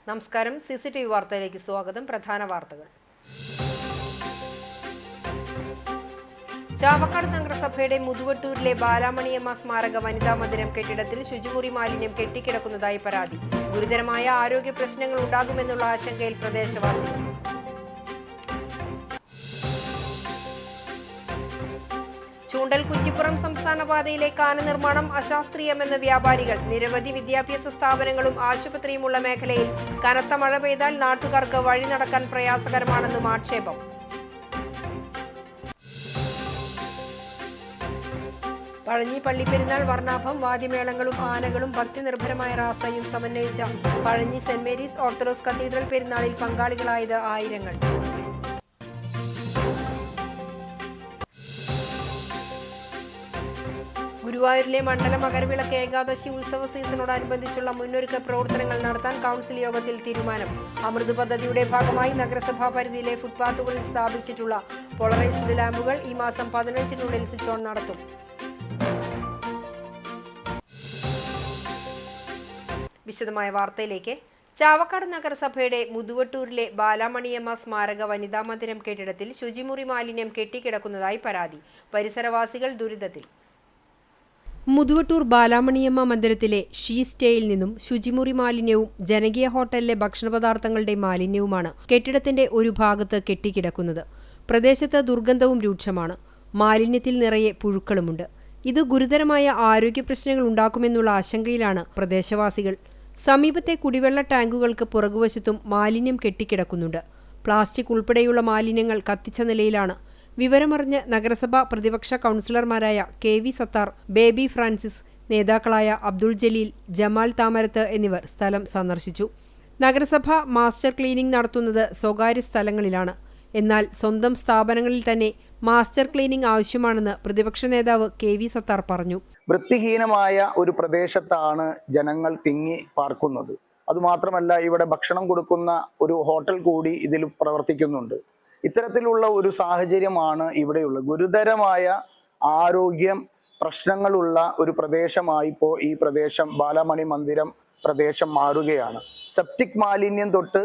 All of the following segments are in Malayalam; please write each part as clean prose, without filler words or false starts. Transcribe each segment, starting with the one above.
നമസ്കാരം. CCTV വാർത്തയിലേക്ക് സ്വാഗതം. പ്രധാന വാർത്തകൾ. ചാവക്കാട് നഗരസഭയുടെ മുതുവട്ടൂരിലെ ബാലാമണിയമ്മ സ്മാരക വനിതാ മന്ദിരം കെട്ടിടത്തിൽ ശുചിമുറി മാലിന്യം കെട്ടിക്കിടക്കുന്നതായി പരാതി. ഗുരുതരമായ ആരോഗ്യ പ്രശ്നങ്ങൾ ഉണ്ടാകുമെന്നുള്ള ആശങ്കയിൽ പ്രദേശവാസികൾ. ചൂണ്ടൽ കുറ്റിപ്പുറം സംസ്ഥാന പാതയിലെ കാന നിർമ്മാണം അശാസ്ത്രീയമെന്ന് വ്യാപാരികൾ. നിരവധി വിദ്യാഭ്യാസ സ്ഥാപനങ്ങളും ആശുപത്രിയുമുള്ള മേഖലയിൽ കനത്ത മഴ പെയ്താൽ നാട്ടുകാർക്ക് വഴി നടക്കാൻ പ്രയാസകരമാണെന്നും ആക്ഷേപം. പഴഞ്ഞി പള്ളിപ്പെരുന്നാൾ വർണ്ണാഭം. വാദ്യമേളങ്ങളും ആനകളും ഭക്തിനിർഭരമായ റാസയും സമന്വയിച്ച Pazhanji saint Mary's orthodox cathedral പെരുന്നാളിൽ പങ്കാളികളായത് ആയിരങ്ങൾ. ഗുരുവായൂരിലെ മണ്ഡല മകരവിളക്ക് ഏകാദശി ഉത്സവ സീസണോടനുബന്ധിച്ചുള്ള മുന്നൊരുക്ക പ്രവർത്തനങ്ങൾ നടത്താൻ കൗൺസിൽ യോഗത്തിൽ തീരുമാനം. അമൃത് പദ്ധതിയുടെ ഭാഗമായി നഗരസഭാ പരിധിയിലെ ഫുട്പാത്തുകളിൽ സ്ഥാപിച്ചിട്ടുള്ള പോളറൈസ്ഡ് ലാമ്പുകൾ ഈ മാസം 15-നുള്ളിൽ സ്വിച്ച് ഓൺ നടത്തും. വിശദമായ വാർത്തയിലേക്ക്. ചാവക്കാട് നഗരസഭയുടെ മുതുവട്ടൂരിലെ ബാലാമണിയമ്മ സ്മാരക വനിതാ മന്ദിരം കെട്ടിടത്തിൽ ശുചിമുറി മാലിന്യം കെട്ടിക്കിടക്കുന്നതായി പരാതി. പരിസരവാസികൾ ദുരിതത്തിൽ. മുതുവട്ടൂർ ബാലാമണിയമ്മ മന്ദിരത്തിലെ ഷീ സ്റ്റേയിൽ നിന്നും ശുചിമുറി മാലിന്യവും ജനകീയ ഹോട്ടലിലെ ഭക്ഷണപദാർത്ഥങ്ങളുടെ മാലിന്യവുമാണ് കെട്ടിടത്തിന്റെ ഒരു ഭാഗത്ത് കെട്ടിക്കിടക്കുന്നത്. പ്രദേശത്ത് ദുർഗന്ധവും രൂക്ഷമാണ്. മാലിന്യത്തിൽ നിറയെ പുഴുക്കളുമുണ്ട്. ഇത് ഗുരുതരമായ ആരോഗ്യ പ്രശ്നങ്ങൾ ഉണ്ടാക്കുമെന്നുള്ള ആശങ്കയിലാണ് പ്രദേശവാസികൾ. സമീപത്തെ കുടിവെള്ള ടാങ്കുകൾക്ക് പുറകുവശത്തും മാലിന്യം കെട്ടിക്കിടക്കുന്നുണ്ട്. പ്ലാസ്റ്റിക് ഉൾപ്പെടെയുള്ള മാലിന്യങ്ങൾ കത്തിച്ച നിലയിലാണ്. വിവരമറിഞ്ഞ് നഗരസഭാ പ്രതിപക്ഷ കൗൺസിലർമാരായ KV സത്താർ, ബേബി ഫ്രാൻസിസ്, നേതാക്കളായ അബ്ദുൾ ജലീൽ, ജമാൽ താമരത്ത് എന്നിവർ സ്ഥലം സന്ദർശിച്ചു. നഗരസഭ മാസ്റ്റർ ക്ലീനിംഗ് നടത്തുന്നത് സ്വകാര്യ സ്ഥലങ്ങളിലാണ്. എന്നാൽ സ്വന്തം സ്ഥാപനങ്ങളിൽ തന്നെ മാസ്റ്റർ ക്ലീനിംഗ് ആവശ്യമാണെന്ന് പ്രതിപക്ഷ നേതാവ് KV സത്താർ പറഞ്ഞു. വൃത്തിഹീനമായ ഒരു പ്രദേശത്താണ് ജനങ്ങൾ തിങ്ങി പാർക്കുന്നത്. അതുമാത്രമല്ല, ഇവിടെ ഭക്ഷണം കൊടുക്കുന്ന ഒരു ഹോട്ടൽ കൂടി ഇതിൽ പ്രവർത്തിക്കുന്നുണ്ട്. ഇത്തരത്തിലുള്ള ഒരു സാഹചര്യമാണ് ഇവിടെയുള്ളത്. ഗുരുതരമായ ആരോഗ്യ പ്രശ്നങ്ങളുള്ള ഒരു പ്രദേശമായി ഇപ്പോൾ ഈ പ്രദേശം ബാലാമണി മന്ദിരം പ്രദേശം മാറുകയാണ്. സെപ്റ്റിക് മാലിന്യം തൊട്ട്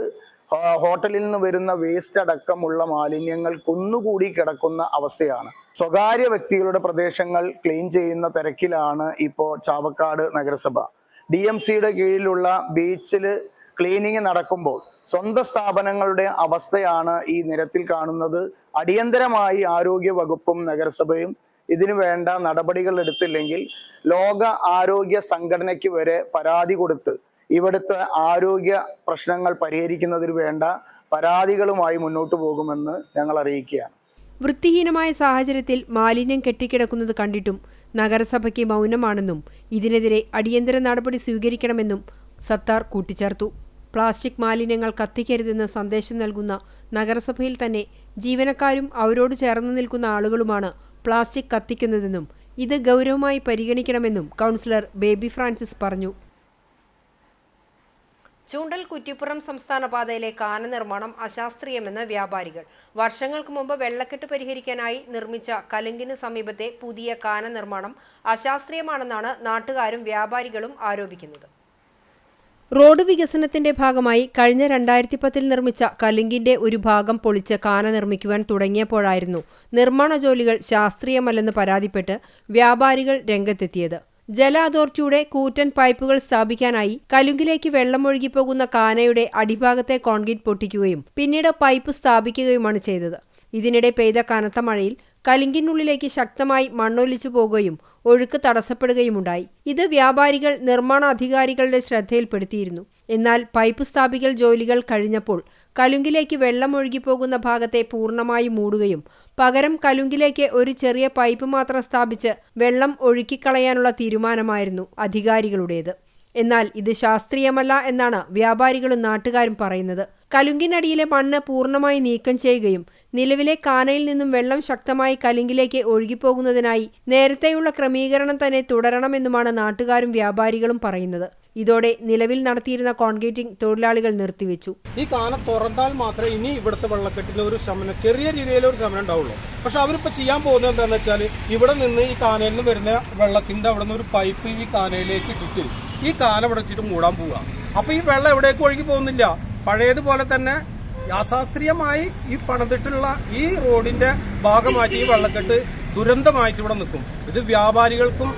ഹോട്ടലിൽ നിന്ന് വരുന്ന വേസ്റ്റ് അടക്കമുള്ള മാലിന്യങ്ങൾ കുന്നുകൂടി കിടക്കുന്ന അവസ്ഥയാണ്. സ്വകാര്യ വ്യക്തികളുടെ പ്രദേശങ്ങൾ ക്ലീൻ ചെയ്യുന്ന തിരക്കിലാണ് ഇപ്പോൾ ചാവക്കാട് നഗരസഭ. DMCയുടെ കീഴിലുള്ള ബീച്ചിൽ ക്ലീനിങ് നടക്കുമ്പോൾ സ്വന്തം സ്ഥാപനങ്ങളുടെ അവസ്ഥയാണ് ഈ നിരത്തിൽ കാണുന്നത്. അടിയന്തരമായി ആരോഗ്യ വകുപ്പും നഗരസഭയും ഇതിനു വേണ്ട നടപടികൾ എടുത്തില്ലെങ്കിൽ ലോക ആരോഗ്യ സംഘടനയ്ക്ക് വരെ പരാതി കൊടുത്ത് ഇവിടുത്തെ ആരോഗ്യ പ്രശ്നങ്ങൾ പരിഹരിക്കുന്നതിന് വേണ്ട പരാതികളുമായി മുന്നോട്ട് പോകുമെന്ന് ഞങ്ങൾ അറിയിക്കുകയാണ്. വൃത്തിഹീനമായ സാഹചര്യത്തിൽ മാലിന്യം കെട്ടിക്കിടക്കുന്നത് കണ്ടിട്ടും നഗരസഭയ്ക്ക് മൗനമാണെന്നും ഇതിനെതിരെ അടിയന്തര നടപടി സ്വീകരിക്കണമെന്നും സത്താർ കൂട്ടിച്ചേർത്തു. പ്ലാസ്റ്റിക് മാലിന്യങ്ങൾ കത്തിക്കരുതെന്ന് സന്ദേശം നൽകുന്ന നഗരസഭയിൽ തന്നെ ജീവനക്കാരും അവരോട് ചേർന്ന് നിൽക്കുന്ന ആളുകളുമാണ് പ്ലാസ്റ്റിക് കത്തിക്കുന്നതെന്നും ഇത് ഗൗരവമായി പരിഗണിക്കണമെന്നും കൗൺസിലർ ബേബി ഫ്രാൻസിസ് പറഞ്ഞു. ചൂണ്ടൽ കുറ്റിപ്പുറം സംസ്ഥാന പാതയിലെ കാന നിർമ്മാണം അശാസ്ത്രീയമെന്ന് വ്യാപാരികൾ. വർഷങ്ങൾക്ക് മുമ്പ് വെള്ളക്കെട്ട് പരിഹരിക്കാനായി നിർമ്മിച്ച കലുങ്കിന് സമീപത്തെ പുതിയ കാന നിർമ്മാണം അശാസ്ത്രീയമാണെന്നാണ് നാട്ടുകാരും വ്യാപാരികളും ആരോപിക്കുന്നത്. റോഡ് വികസനത്തിന്റെ ഭാഗമായി കഴിഞ്ഞ 2010 നിർമ്മിച്ച കലുങ്കിന്റെ ഒരു ഭാഗം പൊളിച്ച് കാന നിർമ്മിക്കുവാൻ തുടങ്ങിയപ്പോഴായിരുന്നു നിർമ്മാണ ജോലികൾ ശാസ്ത്രീയമല്ലെന്ന് പരാതിപ്പെട്ട് വ്യാപാരികൾ രംഗത്തെത്തിയത്. ജല അതോറിറ്റിയുടെ കൂറ്റൻ പൈപ്പുകൾ സ്ഥാപിക്കാനായി കലുങ്കിലേക്ക് വെള്ളമൊഴുകിപ്പോകുന്ന കാനയുടെ അടിഭാഗത്തെ കോൺക്രീറ്റ് പൊട്ടിക്കുകയും പിന്നീട് പൈപ്പ് സ്ഥാപിക്കുകയുമാണ് ചെയ്തത്. ഇതിനിടെ പെയ്ത കനത്ത മഴയിൽ കലുങ്കിനുള്ളിലേക്ക് ശക്തമായി മണ്ണൊലിച്ചു പോകുകയും ഒഴുക്ക് തടസ്സപ്പെടുകയുമുണ്ടായി. ഇത് വ്യാപാരികൾ നിർമ്മാണ അധികാരികളുടെ ശ്രദ്ധയിൽപ്പെടുത്തിയിരുന്നു. എന്നാൽ പൈപ്പ് സ്ഥാപിക്കൽ ജോലികൾ കഴിഞ്ഞപ്പോൾ കലുങ്കിലേക്ക് വെള്ളം ഒഴുകിപ്പോകുന്ന ഭാഗത്തെ പൂർണ്ണമായി മൂടുകയും പകരം കലുങ്കിലേക്ക് ഒരു ചെറിയ പൈപ്പ് മാത്രം സ്ഥാപിച്ച് വെള്ളം ഒഴുക്കിക്കളയാനുള്ള തീരുമാനമായിരുന്നു അധികാരികളുടേത്. എന്നാൽ ഇത് ശാസ്ത്രീയമല്ല എന്നാണ് വ്യാപാരികളും നാട്ടുകാരും പറയുന്നത്. കലുങ്കിനടിയിലെ മണ്ണ് പൂർണ്ണമായി നീക്കം ചെയ്യുകയും നിലവിലെ കാനയിൽ നിന്നും വെള്ളം ശക്തമായി കലുങ്കിലേക്ക് ഒഴുകിപ്പോകുന്നതിനായി നേരത്തെയുള്ള ക്രമീകരണം തന്നെ തുടരണമെന്നുമാണ് നാട്ടുകാരും വ്യാപാരികളും പറയുന്നത്. ഇതോടെ നിലവിൽ നടത്തിയിരുന്ന കോൺക്രീറ്റിംഗ് തൊഴിലാളികൾ നിർത്തിവെച്ചു. ഈ കാന തുറന്നാൽ മാത്രമേ ഇനി ഇവിടുത്തെ വെള്ളക്കെട്ടിന് ഒരു ശമനം, ചെറിയ രീതിയിലൊരു ശമനം ഉണ്ടാവുള്ളൂ. പക്ഷെ അവരിപ്പോ ചെയ്യാൻ പോകുന്നത് എന്താണെന്ന് വെച്ചാൽ ഇവിടെ നിന്ന് ഈ കാനയിൽ നിന്ന് വരുന്ന വെള്ളത്തിന്റെ അവിടെ നിന്ന് ഒരു പൈപ്പ് ഈ കാനയിലേക്ക് ഇട്ടിട്ട് ഈ കാന ഇവിടെ വെച്ചിട്ട് മൂടാൻ പോവുക. അപ്പൊ ഈ വെള്ളം എവിടേക്ക് ഒഴുകി പോകുന്നില്ല. പഴയതുപോലെ തന്നെ അശാസ്ത്രീയമായി ഈ പണിതിട്ടുള്ള ഈ റോഡിന്റെ ഭാഗമായിട്ട് ഈ വെള്ളക്കെട്ട് ദുരന്തമായിട്ട് ഇവിടെ നിൽക്കും. ഇത് വ്യാപാരികൾക്കും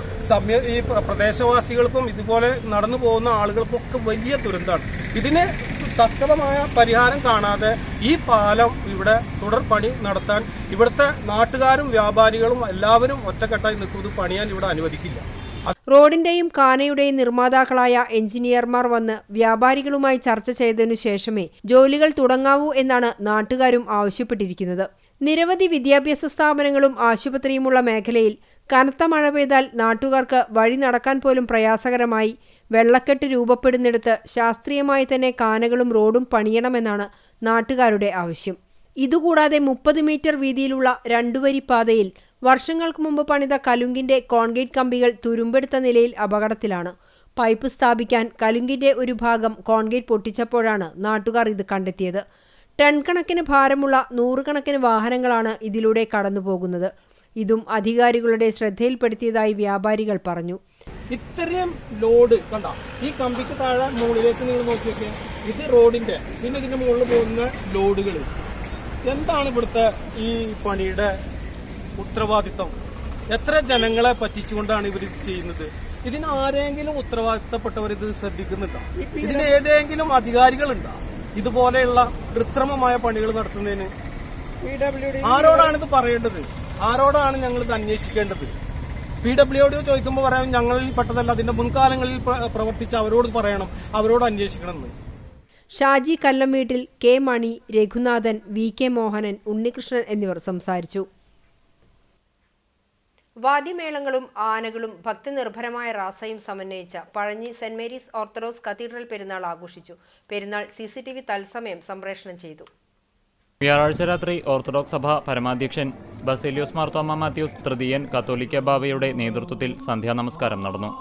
ഈ പ്രദേശവാസികൾക്കും ഇതുപോലെ നടന്നു പോകുന്ന ആളുകൾക്കൊക്കെ വലിയ ദുരന്തമാണ്. ഇതിന് തക്കതമായ പരിഹാരം കാണാതെ ഈ പാലം ഇവിടെ തുടർ പണി നടത്താൻ ഇവിടുത്തെ നാട്ടുകാരും വ്യാപാരികളും എല്ലാവരും ഒറ്റക്കെട്ടായി നിൽക്കുന്നത് പണിയാൻ ഇവിടെ അനുവദിക്കില്ല. റോഡിന്റെയും കാനയുടെയും നിർമ്മാതാക്കളായ എഞ്ചിനീയർമാർ വന്ന് വ്യാപാരികളുമായി ചർച്ച ചെയ്തതിനു ശേഷമേ ജോലികൾ തുടങ്ങാവൂ എന്നാണ് നാട്ടുകാരും ആവശ്യപ്പെട്ടിരിക്കുന്നത്. നിരവധി വിദ്യാഭ്യാസ സ്ഥാപനങ്ങളും ആശുപത്രിയുമുള്ള മേഖലയിൽ കനത്ത മഴ പെയ്താൽ നാട്ടുകാർക്ക് വഴി നടക്കാൻ പോലും പ്രയാസകരമായി. വെള്ളക്കെട്ട് രൂപപ്പെടുന്നിടത്ത് ശാസ്ത്രീയമായി തന്നെ കാനകളും റോഡും പണിയണമെന്നാണ് നാട്ടുകാരുടെ ആവശ്യം. ഇതുകൂടാതെ 30 മീറ്റർ വീതിയിലുള്ള 2 വരി പാതയിൽ വർഷങ്ങൾക്ക് മുമ്പ് പണിത കലുങ്കിന്റെ കോൺക്രീറ്റ് കമ്പികൾ തുരുമ്പെടുത്ത നിലയിൽ അപകടത്തിലാണ്. പൈപ്പ് സ്ഥാപിക്കാൻ കലുങ്കിന്റെ ഒരു ഭാഗം കോൺക്രീറ്റ് പൊട്ടിച്ചപ്പോഴാണ് നാട്ടുകാർ ഇത് കണ്ടെത്തിയത്. ടൺ കണക്കിന് ഭാരമുള്ള 100 കണക്കിന് വാഹനങ്ങളാണ് ഇതിലൂടെ കടന്നുപോകുന്നത്. ഇതും അധികാരികളുടെ ശ്രദ്ധയിൽപ്പെടുത്തിയതായി വ്യാപാരികൾ പറഞ്ഞു. ഇത്രയും ലോഡ് കണ്ട ഈ കമ്പിക്ക് താഴെ മുകളിലേക്ക് നിങ്ങൾ നോക്കിയൊക്കെ ഇത് റോഡിന്റെ പിന്നെ ഇതിന്റെ മുകളിൽ പോകുന്ന ലോഡുകൾ. എന്താണ് ഇവിടുത്തെ ഈ പണിയുടെ ഉത്തരവാദിത്തം? എത്ര ജനങ്ങളെ പറ്റിച്ചുകൊണ്ടാണ് ഇവർ ഇത് ചെയ്യുന്നത്? ഇതിന് ആരെങ്കിലും ഉത്തരവാദിത്തപ്പെട്ടവർ ഇത് ശ്രദ്ധിക്കുന്നുണ്ടോ? ഇതിന് ഏതെങ്കിലും അധികാരികളുണ്ടോ ഇതുപോലെയുള്ള കൃത്രിമമായ പണികൾ നടത്തുന്നതിന്? ആരോടാണിത് പറയേണ്ടത്? ആരോടാണ് ഞങ്ങൾ ഇത് അന്വേഷിക്കേണ്ടത്? PWD ചോദിക്കുമ്പോൾ പറയാം ഞങ്ങളിൽ പെട്ടതല്ല, അതിന്റെ മുൻകാലങ്ങളിൽ പ്രവർത്തിച്ച അവരോട് പറയണം, അവരോട് അന്വേഷിക്കണമെന്ന്. ഷാജി കല്ലംവീട്ടിൽ, കെ മണി, രഘുനാഥൻ, VK മോഹനൻ, ഉണ്ണികൃഷ്ണൻ എന്നിവർ സംസാരിച്ചു. വാദ്യമേളങ്ങളും ആനകളും ഭക്തിനിർഭരമായ റാസയും സമന്വയിച്ച Pazhanji saint Mary's orthodox Cathedral പെരുന്നാൾ ആഘോഷിച്ചു. പെരുന്നാൾ CCTV തത്സമയം സംപ്രേഷണം ചെയ്തു. വ്യാഴാഴ്ച രാത്രി ഓർത്തഡോക്സ് സഭ പരമാധ്യക്ഷൻ ബസേലിയോസ് മാർത്തോമ്മ മാത്യൂസ് തൃതീയൻ കത്തോലിക്ക ബാവയുടെ നേതൃത്വത്തിൽ സന്ധ്യാനമസ്കാരം നടന്നു.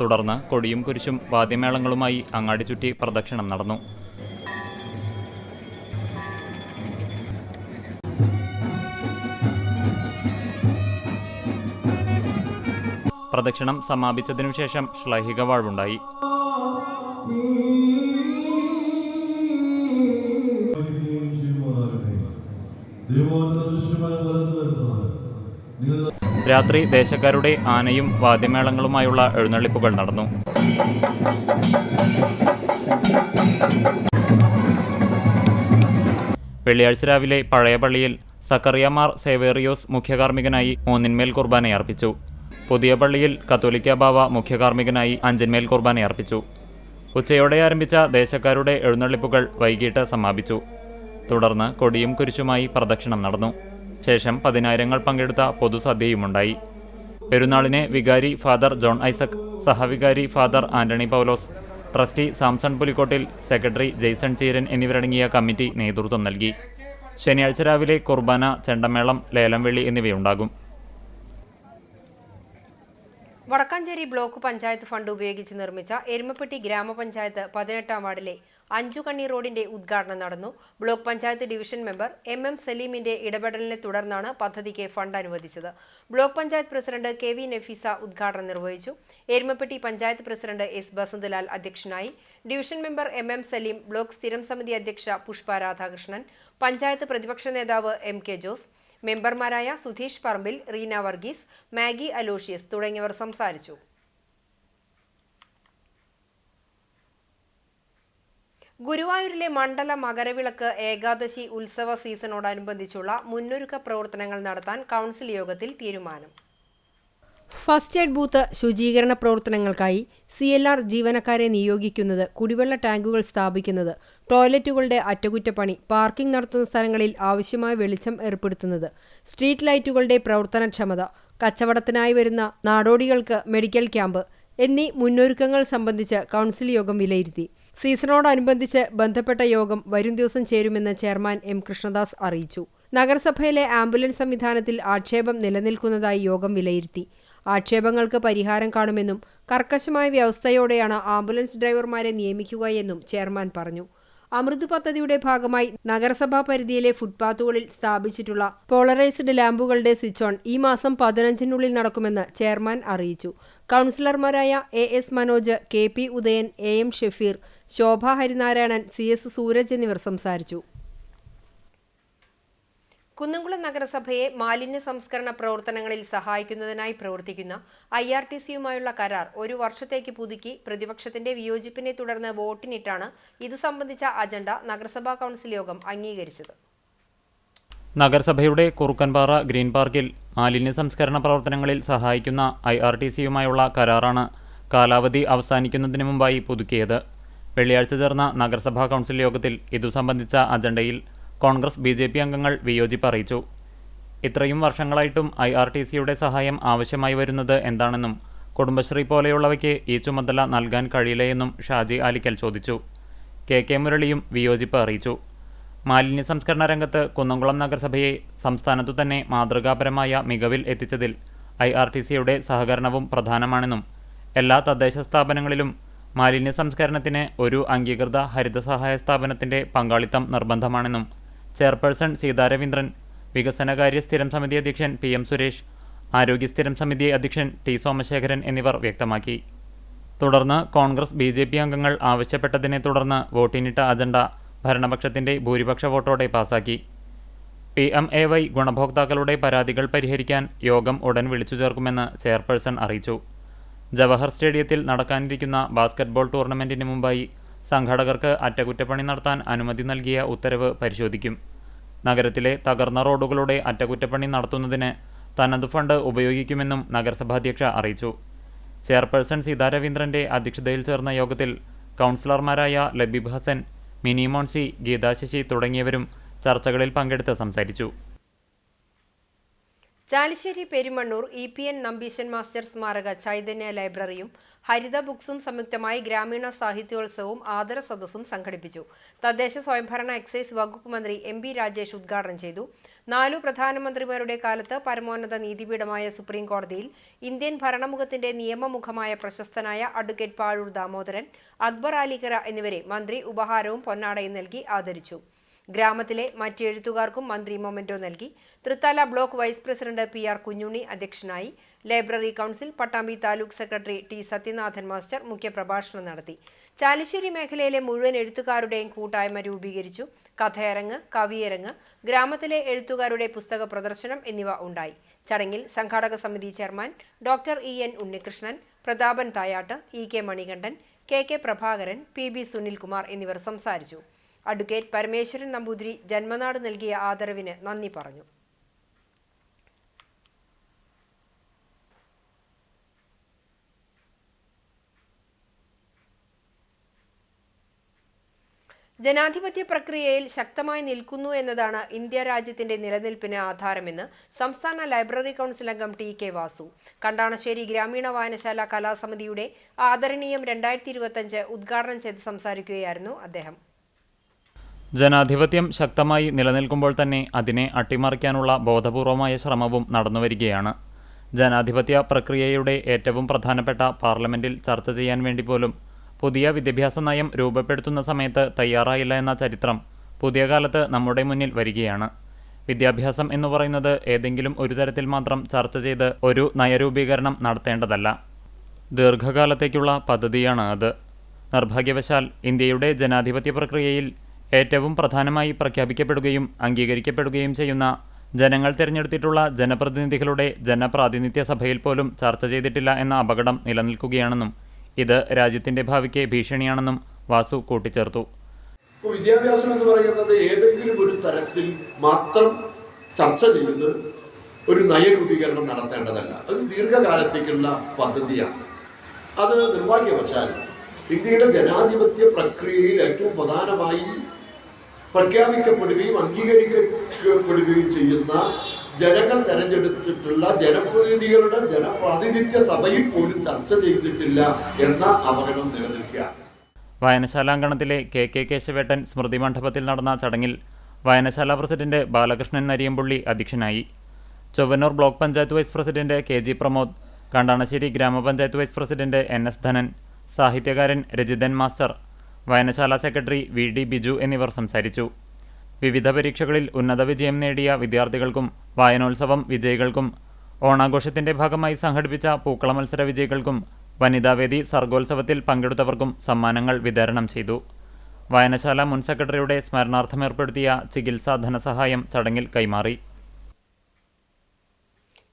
തുടർന്ന് കൊടിയും കുരിശും വാദ്യമേളങ്ങളുമായി അങ്ങാടി ചുറ്റി പ്രദക്ഷിണം നടന്നു. പ്രദക്ഷിണം സമാപിച്ചതിനുശേഷം ശ്ലൈഹിക വാഴ്വുണ്ടായി. രാത്രി ദേശക്കാരുടെ ആനയും വാദ്യമേളങ്ങളുമായുള്ള എഴുന്നള്ളിപ്പുകൾ നടന്നു. വെള്ളിയാഴ്ച രാവിലെ പഴയ പള്ളിയിൽ സക്കറിയമാർ സേവേറിയോസ് മുഖ്യകാർമ്മികനായി 3 കുർബാനയർപ്പിച്ചു. പുതിയ പള്ളിയിൽ കത്തോലിക്ക ബാവ മുഖ്യകാർമ്മികനായി 5 കുർബാനയർപ്പിച്ചു. ഉച്ചയോടെ ആരംഭിച്ച ദേശക്കാരുടെ എഴുന്നള്ളിപ്പുകൾ വൈകിട്ട് സമാപിച്ചു. തുടർന്ന് കൊടിയും കുരിശുമായി പ്രദക്ഷിണം നടന്നു. ശേഷം 10,000 പങ്കെടുത്ത പൊതുസദ്യയുമുണ്ടായി. പെരുന്നാളിനെ വികാരി ഫാദർ ജോൺ ഐസക്, സഹവികാരി father Antony Paulose, trustee Samson Pulikkottil, secretary Jaison Cheeran എന്നിവരടങ്ങിയ കമ്മിറ്റി നേതൃത്വം നൽകി. ശനിയാഴ്ച രാവിലെ കുർബാന, ചെണ്ടമേളം, ലേലം വെള്ളി എന്നിവയുണ്ടാകും. വടക്കാഞ്ചേരി ബ്ലോക്ക് പഞ്ചായത്ത് ഫണ്ട് ഉപയോഗിച്ച് നിർമ്മിച്ച എരുമപ്പെട്ടി ഗ്രാമപഞ്ചായത്ത് 18-ാം വാർഡിലെ 5 കണ്ണി റോഡിന്റെ ഉദ്ഘാടനം നടന്നു. Block panchayat division member MM സലീമിന്റെ ഇടപെടലിനെ തുടർന്നാണ് പദ്ധതിക്ക് ഫണ്ട് അനുവദിച്ചത്. Block panchayat president KV Nafeesa ഉദ്ഘാടനം നിർവഹിച്ചു. എരുമപ്പെട്ടി പഞ്ചായത്ത് പ്രസിഡന്റ് S ബസന്തലാൽ അധ്യക്ഷനായി. Division member MM Saleem, block സ്ഥിരം സമിതി അധ്യക്ഷ പുഷ്പ രാധാകൃഷ്ണൻ, പഞ്ചായത്ത് പ്രതിപക്ഷ നേതാവ് MK ജോസ്, മെമ്പർമാരായ സുധീഷ് പറമ്പിൽ, റീന വർഗീസ്, മാഗി അലോഷ്യസ് തുടങ്ങിയവർ സംസാരിച്ചു. ഗുരുവായൂരിലെ മണ്ഡല മകരവിളക്ക് ഏകാദശി ഉത്സവ സീസണോടനുബന്ധിച്ചുള്ള മുന്നൊരുക്ക പ്രവർത്തനങ്ങൾ നടത്താൻ കൗൺസിൽ യോഗത്തിൽ തീരുമാനം. ഫസ്റ്റ് എയ്ഡ് ബൂത്ത് ശുചീകരണ പ്രവർത്തനങ്ങൾക്കായി CLR ജീവനക്കാരെ നിയോഗിക്കുന്നത്, കുടിവെള്ള ടാങ്കുകൾ സ്ഥാപിക്കുന്നത്, ടോയ്ലറ്റുകളുടെ അറ്റകുറ്റപ്പണി, പാർക്കിംഗ് നടത്തുന്ന സ്ഥലങ്ങളിൽ ആവശ്യമായ വെളിച്ചം ഏർപ്പെടുത്തുന്നത്, സ്ട്രീറ്റ് ലൈറ്റുകളുടെ പ്രവർത്തനക്ഷമത, കച്ചവടത്തിനായി വരുന്ന നാടോടികൾക്ക് മെഡിക്കൽ ക്യാമ്പ് എന്നീ മുന്നൊരുക്കങ്ങൾ സംബന്ധിച്ച് കൗൺസിൽ യോഗം വിലയിരുത്തി. സീസണോടനുബന്ധിച്ച് ബന്ധപ്പെട്ട യോഗം വരും ദിവസം ചേരുമെന്ന് ചെയർമാൻ M കൃഷ്ണദാസ് അറിയിച്ചു. നഗരസഭയിലെ ആംബുലൻസ് സംവിധാനത്തിൽ ആക്ഷേപം നിലനിൽക്കുന്നതായി യോഗം വിലയിരുത്തി. ആക്ഷേപങ്ങൾക്ക് പരിഹാരം കാണുമെന്നും കർക്കശമായ വ്യവസ്ഥയോടെയാണ് ആംബുലൻസ് ഡ്രൈവർമാരെ നിയമിക്കുകയെന്നും ചെയർമാൻ പറഞ്ഞു. അമൃത് പദ്ധതിയുടെ ഭാഗമായി നഗരസഭാ പരിധിയിലെ ഫുട്പാത്തുകളിൽ സ്ഥാപിച്ചിട്ടുള്ള പോളറൈസ്ഡ് ലാമ്പുകളുടെ സ്വിച്ച് ഓൺ ഈ മാസം 15-നുള്ളിൽ നടക്കുമെന്ന് ചെയർമാൻ അറിയിച്ചു. കൗൺസിലർമാരായ AS Manoj, KP Udayan, AM Shafeer, Shobha Harinarayanan, CS Sooraj എന്നിവർ സംസാരിച്ചു. കുന്നംകുളം നഗരസഭയെ മാലിന്യ സംസ്കരണ പ്രവർത്തനങ്ങളിൽ സഹായിക്കുന്നതിനായി പ്രവർത്തിക്കുന്ന IRTCയുമായുള്ള കരാർ 1 വർഷത്തേക്ക് പുതുക്കി പ്രതിപക്ഷത്തിന്റെ വിയോജിപ്പിനെ തുടർന്ന് വോട്ടിനിട്ടാണ് ഇത് സംബന്ധിച്ച അജണ്ട നഗരസഭാ കൗൺസിൽ യോഗം അംഗീകരിച്ചത്. നഗരസഭയുടെ കുറുക്കൻപാറ ഗ്രീൻ പാർക്കിൽ മാലിന്യ സംസ്കരണ പ്രവർത്തനങ്ങളിൽ സഹായിക്കുന്ന IRTCയുമായുള്ള കരാറാണ് കാലാവധി അവസാനിക്കുന്നതിന് മുമ്പായി പുതുക്കിയത്. വെള്ളിയാഴ്ച ചേർന്ന നഗരസഭാ കൗൺസിൽ യോഗത്തിൽ ഇതു സംബന്ധിച്ച അജണ്ടയിൽ കോൺഗ്രസ് BJP അംഗങ്ങൾ വിയോജിപ്പ് അറിയിച്ചു. ഇത്രയും വർഷങ്ങളായിട്ടും IRTCയുടെ സഹായം ആവശ്യമായി വരുന്നത് എന്താണെന്നും കുടുംബശ്രീ പോലെയുള്ളവയ്ക്ക് ഈ ചുമതല നൽകാൻ കഴിയില്ലെന്നും ഷാജി ആലിക്കൽ ചോദിച്ചു. KK മുരളിയും വിയോജിപ്പ് അറിയിച്ചു. മാലിന്യ സംസ്കരണ രംഗത്ത് കുന്നംകുളം നഗരസഭയെ സംസ്ഥാനത്തു തന്നെ മാതൃകാപരമായ മികവിൽ എത്തിച്ചതിൽ IRTCയുടെ സഹകരണവും പ്രധാനമാണെന്നും എല്ലാ തദ്ദേശ സ്ഥാപനങ്ങളിലും മാലിന്യ സംസ്കരണത്തിന് ഒരു അംഗീകൃത ഹരിത സഹായ സ്ഥാപനത്തിന്റെ പങ്കാളിത്തം നിർബന്ധമാണെന്നും ചെയർപേഴ്സൺ സീതാ രവീന്ദ്രൻ, വികസനകാര്യ സ്ഥിരം സമിതി അധ്യക്ഷൻ PM സുരേഷ്, ആരോഗ്യ സ്ഥിരം സമിതി അധ്യക്ഷൻ T സോമശേഖരൻ എന്നിവർ വ്യക്തമാക്കി. തുടർന്ന് കോൺഗ്രസ് BJP അംഗങ്ങൾ ആവശ്യപ്പെട്ടതിനെ തുടർന്ന് വോട്ടിനിട്ട അജണ്ട ഭരണപക്ഷത്തിന്റെ ഭൂരിപക്ഷ വോട്ടോടെ പാസാക്കി. PMAY ഗുണഭോക്താക്കളുടെ പരാതികൾ പരിഹരിക്കാൻ യോഗം ഉടൻ വിളിച്ചു ചേർക്കുമെന്ന് ചെയർപേഴ്സൺ അറിയിച്ചു. ജവഹർ സ്റ്റേഡിയത്തിൽ നടക്കാനിരിക്കുന്ന ബാസ്കറ്റ്ബോൾ ടൂർണമെന്റിന് മുമ്പായി സംഘാടകർക്ക് അറ്റകുറ്റപ്പണി നടത്താൻ അനുമതി നൽകിയ ഉത്തരവ് പരിശോധിക്കും. നഗരത്തിലെ തകർന്ന റോഡുകളുടെ അറ്റകുറ്റപ്പണി നടത്തുന്നതിന് തനത് ഫണ്ട് ഉപയോഗിക്കുമെന്നും നഗരസഭാധ്യക്ഷ അറിയിച്ചു. ചെയർപേഴ്സൺ സീതാ രവീന്ദ്രന്റെ അധ്യക്ഷതയിൽ ചേർന്ന യോഗത്തിൽ കൗൺസിലർമാരായ ലബീബ് ഹസൻ, മിനി മോൺസി, ഗീതാ ശശി തുടങ്ങിയവരും ചർച്ചകളിൽ പങ്കെടുത്ത് സംസാരിച്ചു. ചാലിശ്ശേരി പെരുമണ്ണൂർ EPN നമ്പീശൻ മാസ്റ്റർ സ്മാരക ചൈതന്യ ലൈബ്രറിയും ഹരിത ബുക്സും സംയുക്തമായി ഗ്രാമീണ സാഹിത്യോത്സവവും ആദര സദസ്സും സംഘടിപ്പിച്ചു. തദ്ദേശ സ്വയംഭരണ എക്സൈസ് വകുപ്പ് മന്ത്രി MB രാജേഷ് ഉദ്ഘാടനം ചെയ്തു. 4 പ്രധാനമന്ത്രിമാരുടെ കാലത്ത് പരമോന്നത നീതിപീഠമായ സുപ്രീം കോടതിയിൽ ഇന്ത്യൻ ഭരണമുഖത്തിന്റെ നിയമമുഖമായ പ്രശസ്തനായ അഡ്വക്കേറ്റ് പാഴൂർ ദാമോദരൻ, അക്ബർ അലിക്കര എന്നിവരെ മന്ത്രി ഉപഹാരവും പൊന്നാടയും നൽകി ആദരിച്ചു. ഗ്രാമത്തിലെ മറ്റ് എഴുത്തുകാർക്കും മന്ത്രി മൊമെന്റോ നൽകി. Thrithala block vice president PR Kunjunni അധ്യക്ഷനായി. Library council Pattambi taluk secretary T Sathyanathan master മുഖ്യപ്രഭാഷണം നടത്തി. ചാലിശ്ശേരി മേഖലയിലെ മുഴുവൻ എഴുത്തുകാരുടെയും കൂട്ടായ്മ രൂപീകരിച്ചു. കഥയരങ്ങ്, കവിയരങ്ങ്, ഗ്രാമത്തിലെ എഴുത്തുകാരുടെ പുസ്തക പ്രദർശനം എന്നിവ ഉണ്ടായി. ചടങ്ങിൽ സംഘാടക സമിതി chairman doctor EN Unnikrishnan, Prathapan Thayat, EK Manikandan, KK Prabhakaran, PB Sunilkumar എന്നിവർ സംസാരിച്ചു. അഡ്വക്കേറ്റ് പരമേശ്വരൻ നമ്പൂതിരി ജന്മനാട് നൽകിയ ആദരവിന് നന്ദി പറഞ്ഞു. ജനാധിപത്യ പ്രക്രിയയിൽ ശക്തമായി നിൽക്കുന്നു എന്നതാണ് ഇന്ത്യ രാജ്യത്തിന്റെ നിലനിൽപ്പിന് ആധാരമെന്ന് സംസ്ഥാന ലൈബ്രറി കൗൺസിൽ അംഗം TK വാസു. കണ്ടാണശ്ശേരി ഗ്രാമീണ വായനശാല കലാസമിതിയുടെ ആദരണീയം 2025 ഉദ്ഘാടനം ചെയ്ത് സംസാരിക്കുകയായിരുന്നു അദ്ദേഹം. ജനാധിപത്യം ശക്തമായി നിലനിൽക്കുമ്പോൾ തന്നെ അതിനെ അട്ടിമറിക്കാനുള്ള ബോധപൂർവമായ ശ്രമവും നടന്നുവരികയാണ്. ജനാധിപത്യ പ്രക്രിയയുടെ ഏറ്റവും പ്രധാനപ്പെട്ട പാർലമെന്റിൽ ചർച്ച ചെയ്യാൻ വേണ്ടി പോലും പുതിയ വിദ്യാഭ്യാസ നയം രൂപപ്പെടുത്തുന്ന സമയത്ത് തയ്യാറായില്ല എന്ന ചരിത്രം പുതിയ കാലത്ത് നമ്മുടെ മുന്നിൽ വരികയാണ്. വിദ്യാഭ്യാസം എന്ന് പറയുന്നത് ഏതെങ്കിലും ഒരു തരത്തിൽ മാത്രം ചർച്ച ചെയ്ത് ഒരു നയരൂപീകരണം നടത്തേണ്ടതല്ല. ദീർഘകാലത്തേക്കുള്ള പദ്ധതിയാണ് അത്. നിർഭാഗ്യവശാൽ ഇന്ത്യയുടെ ജനാധിപത്യ പ്രക്രിയയിൽ ഏറ്റവും പ്രധാനമായി പ്രഖ്യാപിക്കപ്പെടുകയും അംഗീകരിക്കപ്പെടുകയും ചെയ്യുന്ന ജനങ്ങൾ തിരഞ്ഞെടുത്തിട്ടുള്ള ജനപ്രതിനിധികളുടെ ജനപ്രാതിനിധ്യ സഭയിൽ പോലും ചർച്ച ചെയ്തിട്ടില്ല എന്ന അപകടം നിലനിൽക്കുകയാണെന്നും ഇത് രാജ്യത്തിന്റെ ഭാവിക്ക് ഭീഷണിയാണെന്നും വാസു കൂട്ടിച്ചേർത്തു. വിദ്യാഭ്യാസം എന്ന് പറയുന്നത് ഏതെങ്കിലും ഒരു തരത്തിൽ മാത്രം ചർച്ച ചെയ്ത് ഒരു നയരൂപീകരണം നടത്തേണ്ടതല്ല. അത് ദീർഘകാലത്തേക്കുള്ള പദ്ധതിയാണ്. അത് നിർഭാഗ്യവശാൽ ഇന്ത്യയുടെ ജനാധിപത്യ പ്രക്രിയയിൽ ഏറ്റവും പ്രധാനമായി പ്രഖ്യാപിക്കപ്പെടുകയും അംഗീകരിക്കപ്പെടുകയും ചെയ്യുന്ന ജനങ്ങൾ തെരഞ്ഞെടുത്തിട്ടുള്ള ജനപ്രതിനിധികളുടെ ജനപ്രാതിനിധ്യ സഭയിൽ പോലും ചർച്ച ചെയ്തിട്ടില്ല എന്ന അപകടം നിലനിൽക്കുക. വായനശാലാങ്കണത്തിലെ KK കേശവേട്ടൻ സ്മൃതി മണ്ഡപത്തിൽ നടന്ന ചടങ്ങിൽ വായനശാല പ്രസിഡന്റ് ബാലകൃഷ്ണൻ നരിയമ്പുള്ളി അധ്യക്ഷനായി. Chowannur block panchayat vice president KG Pramod, Kandanassery ഗ്രാമപഞ്ചായത്ത് വൈസ് പ്രസിഡന്റ് NS ധനൻ, സാഹിത്യകാരൻ രജിതൻ മാസ്റ്റർ, വായനശാല സെക്രട്ടറി VD ബിജു എന്നിവർ സംസാരിച്ചു. വിവിധ പരീക്ഷകളിൽ ഉന്നത വിജയം നേടിയ വിദ്യാർത്ഥികൾക്കും വായനോത്സവം വിജയികൾക്കും ഓണാഘോഷത്തിന്റെ ഭാഗമായി സംഘടിപ്പിച്ച പൂക്കള മത്സര വിജയികൾക്കും വനിതാവേദി സർഗോത്സവത്തിൽ പങ്കെടുത്തവർക്കും സമ്മാനങ്ങൾ വിതരണം ചെയ്തു. വായനശാല മുൻ സെക്രട്ടറിയുടെ സ്മരണാർത്ഥം ഏർപ്പെടുത്തിയ ചികിത്സാ ധനസഹായം ചടങ്ങിൽ കൈമാറി.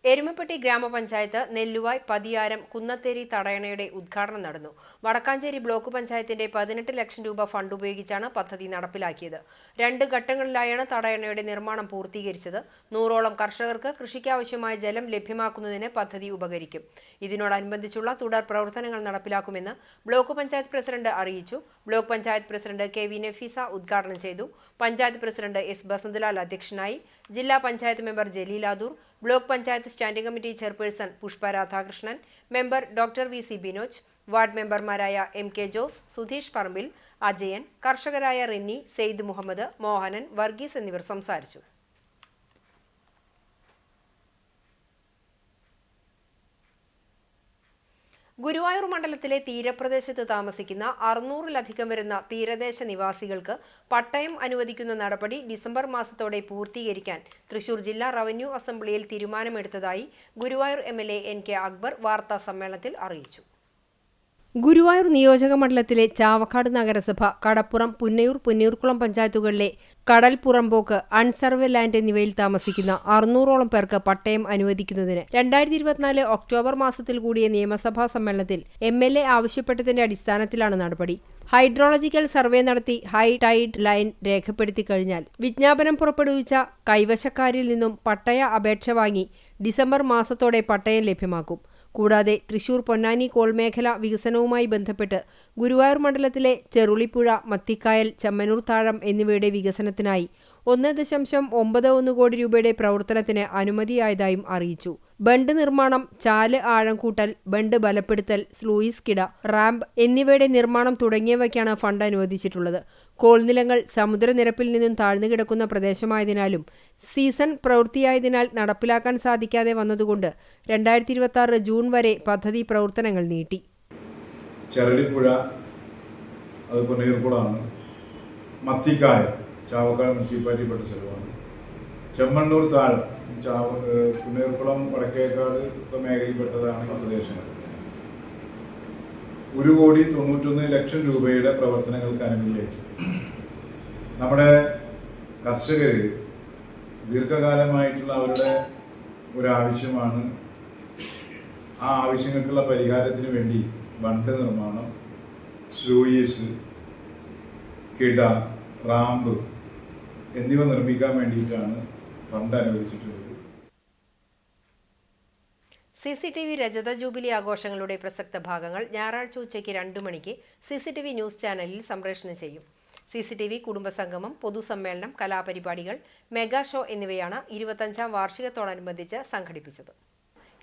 എരുമപ്പെട്ടി ഗ്രാമപഞ്ചായത്ത് നെല്ലുവായ് പതിയാരം കുന്നത്തേരി തടയണയുടെ ഉദ്ഘാടനം നടന്നു. വടക്കാഞ്ചേരി ബ്ലോക്ക് പഞ്ചായത്തിന്റെ 18 ലക്ഷം രൂപ ഫണ്ട് ഉപയോഗിച്ചാണ് പദ്ധതി നടപ്പിലാക്കിയത്. 2 ഘട്ടങ്ങളിലായാണ് തടയണയുടെ നിർമ്മാണം പൂർത്തീകരിച്ചത്. 100ഓളം കർഷകർക്ക് കൃഷിക്കാവശ്യമായ ജലം ലഭ്യമാക്കുന്നതിന് പദ്ധതി ഉപകരിക്കും. ഇതിനോടനുബന്ധിച്ചുള്ള തുടർ പ്രവർത്തനങ്ങൾ നടപ്പിലാക്കുമെന്ന് ബ്ലോക്ക് പഞ്ചായത്ത് പ്രസിഡന്റ് അറിയിച്ചു. Block panchayat president KV Nafeesa ഉദ്ഘാടനം ചെയ്തു. പഞ്ചായത്ത് പ്രസിഡന്റ് S ബസന്തലാൽ അധ്യക്ഷനായി. ജില്ലാ panchayat member Jaleeladoor, block panchayat standing committee chairperson Pushpa Radhakrishnan, member doctor VC Binoj, ward മെമ്പർമാരായ MK ജോസ്, സുധീഷ് പറമ്പിൽ, അജയൻ, കർഷകരായ റിന്നി, സെയ്ദ് മുഹമ്മദ്, മോഹനൻ, വർഗീസ് എന്നിവർ സംസാരിച്ചു. ഗുരുവായൂർ മണ്ഡലത്തിലെ തീരപ്രദേശത്ത് താമസിക്കുന്ന 600-ലധികം വരുന്ന തീരദേശ നിവാസികൾക്ക് പട്ടയം അനുവദിക്കുന്ന നടപടി ഡിസംബർ മാസത്തോടെ പൂർത്തീകരിക്കാൻ തൃശൂർ ജില്ലാ റവന്യൂ അസംബ്ലിയിൽ തീരുമാനമെടുത്തതായി ഗുരുവായൂർ MLA NK അക്ബർ വാർത്താ സമ്മേളനത്തിൽ അറിയിച്ചു. ഗുരുവായൂർ നിയോജക മണ്ഡലത്തിലെ ചാവക്കാട് നഗരസഭ, കടപ്പുറം, പുന്നയൂർ, പുന്നയൂർക്കുളം പഞ്ചായത്തുകളിലെ കടൽ പുറമ്പോക്ക്, അൺസർവേ ലാൻഡ് എന്നിവയിൽ താമസിക്കുന്ന 600ഓളം പേർക്ക് പട്ടയം അനുവദിക്കുന്നതിന് 2024 ഒക്ടോബർ മാസത്തിൽ കൂടിയ നിയമസഭാ സമ്മേളനത്തിൽ MLA ആവശ്യപ്പെട്ടതിന്റെ അടിസ്ഥാനത്തിലാണ് നടപടി. ഹൈഡ്രോളജിക്കൽ സർവേ നടത്തി ഹൈ ടൈഡ് ലൈൻ രേഖപ്പെടുത്തി കഴിഞ്ഞാൽ വിജ്ഞാപനം പുറപ്പെടുവിച്ച കൈവശക്കാരിൽ നിന്നും പട്ടയ അപേക്ഷ വാങ്ങി ഡിസംബർ മാസത്തോടെ പട്ടയം ലഭ്യമാക്കും. കൂടാതെ തൃശൂർ പൊന്നാനി കോൾമേഖല വികസനവുമായി ബന്ധപ്പെട്ട് ഗുരുവായൂർ മണ്ഡലത്തിലെ ചെറുളിപ്പുഴ, മത്തിക്കായൽ, ചെമ്മനൂർ താഴം എന്നിവയുടെ വികസനത്തിനായി 1.91 കോടി രൂപയുടെ പ്രവർത്തനത്തിന് അനുമതിയായതായും അറിയിച്ചു. ബണ്ട് നിർമ്മാണം, ചാല് ആഴം കൂട്ടൽ, ബണ്ട് ബലപ്പെടുത്തൽ, സ്ലൂയിസ് കിട, റാമ്പ് എന്നിവയുടെ നിർമ്മാണം തുടങ്ങിയവയ്ക്കാണ് ഫണ്ട് അനുവദിച്ചിട്ടുള്ളത്. കോൾനിലങ്ങൾ സമുദ്രനിരപ്പിൽ നിന്നും താഴ്ന്നു കിടക്കുന്ന പ്രദേശമായതിനാലും സീസൺ പ്രവൃത്തിയായതിനാൽ നടപ്പിലാക്കാൻ സാധിക്കാതെ വന്നതുകൊണ്ട് 2026 ജൂൺ വരെ പദ്ധതി പ്രവർത്തനങ്ങൾ നീട്ടി. ചെറുളിപ്പുഴ അത് പുന്നയൂർക്കുളമാണ്. മത്തിക്കായൽ ചാവക്കാട് മുനിസിപ്പാലിറ്റിപ്പെട്ട സ്ഥലമാണ്. ചെമ്മണ്ണൂർ താഴം പുന്നയൂർക്കുളം വടക്കേക്കാട് മേഖലയിൽപ്പെട്ടതാണ് ഈ പ്രദേശങ്ങൾ. 1,91,00,000 രൂപയുടെ പ്രവർത്തനങ്ങൾക്ക് അനുമതിയായി. നമ്മുടെ കർഷകർ ദീർഘകാലമായിട്ടുള്ള അവരുടെ ഒരാവശ്യമാണ്. ആ ആവശ്യങ്ങൾക്കുള്ള പരിഹാരത്തിന് വേണ്ടി ബണ്ട് നിർമ്മാണം, സ്ലൂയിസ്, കിട, റാമ്പ് എന്നിവ നിർമ്മിക്കാൻ വേണ്ടിയിട്ടാണ് ഫണ്ട് അനുവദിച്ചിട്ടുള്ളത്. CCTV രജത ജൂബിലി ആഘോഷങ്ങളുടെ പ്രസക്ത ഭാഗങ്ങൾ ഞായറാഴ്ച ഉച്ചയ്ക്ക് 2 മണിക്ക് CCTV ന്യൂസ് ചാനലിൽ സംപ്രേഷണം ചെയ്യും. CCTV കുടുംബസംഗമം, പൊതുസമ്മേളനം, കലാപരിപാടികൾ, മെഗാ ഷോ എന്നിവയാണ് 25ാം വാർഷികത്തോടനുബന്ധിച്ച് സംഘടിപ്പിച്ചത്.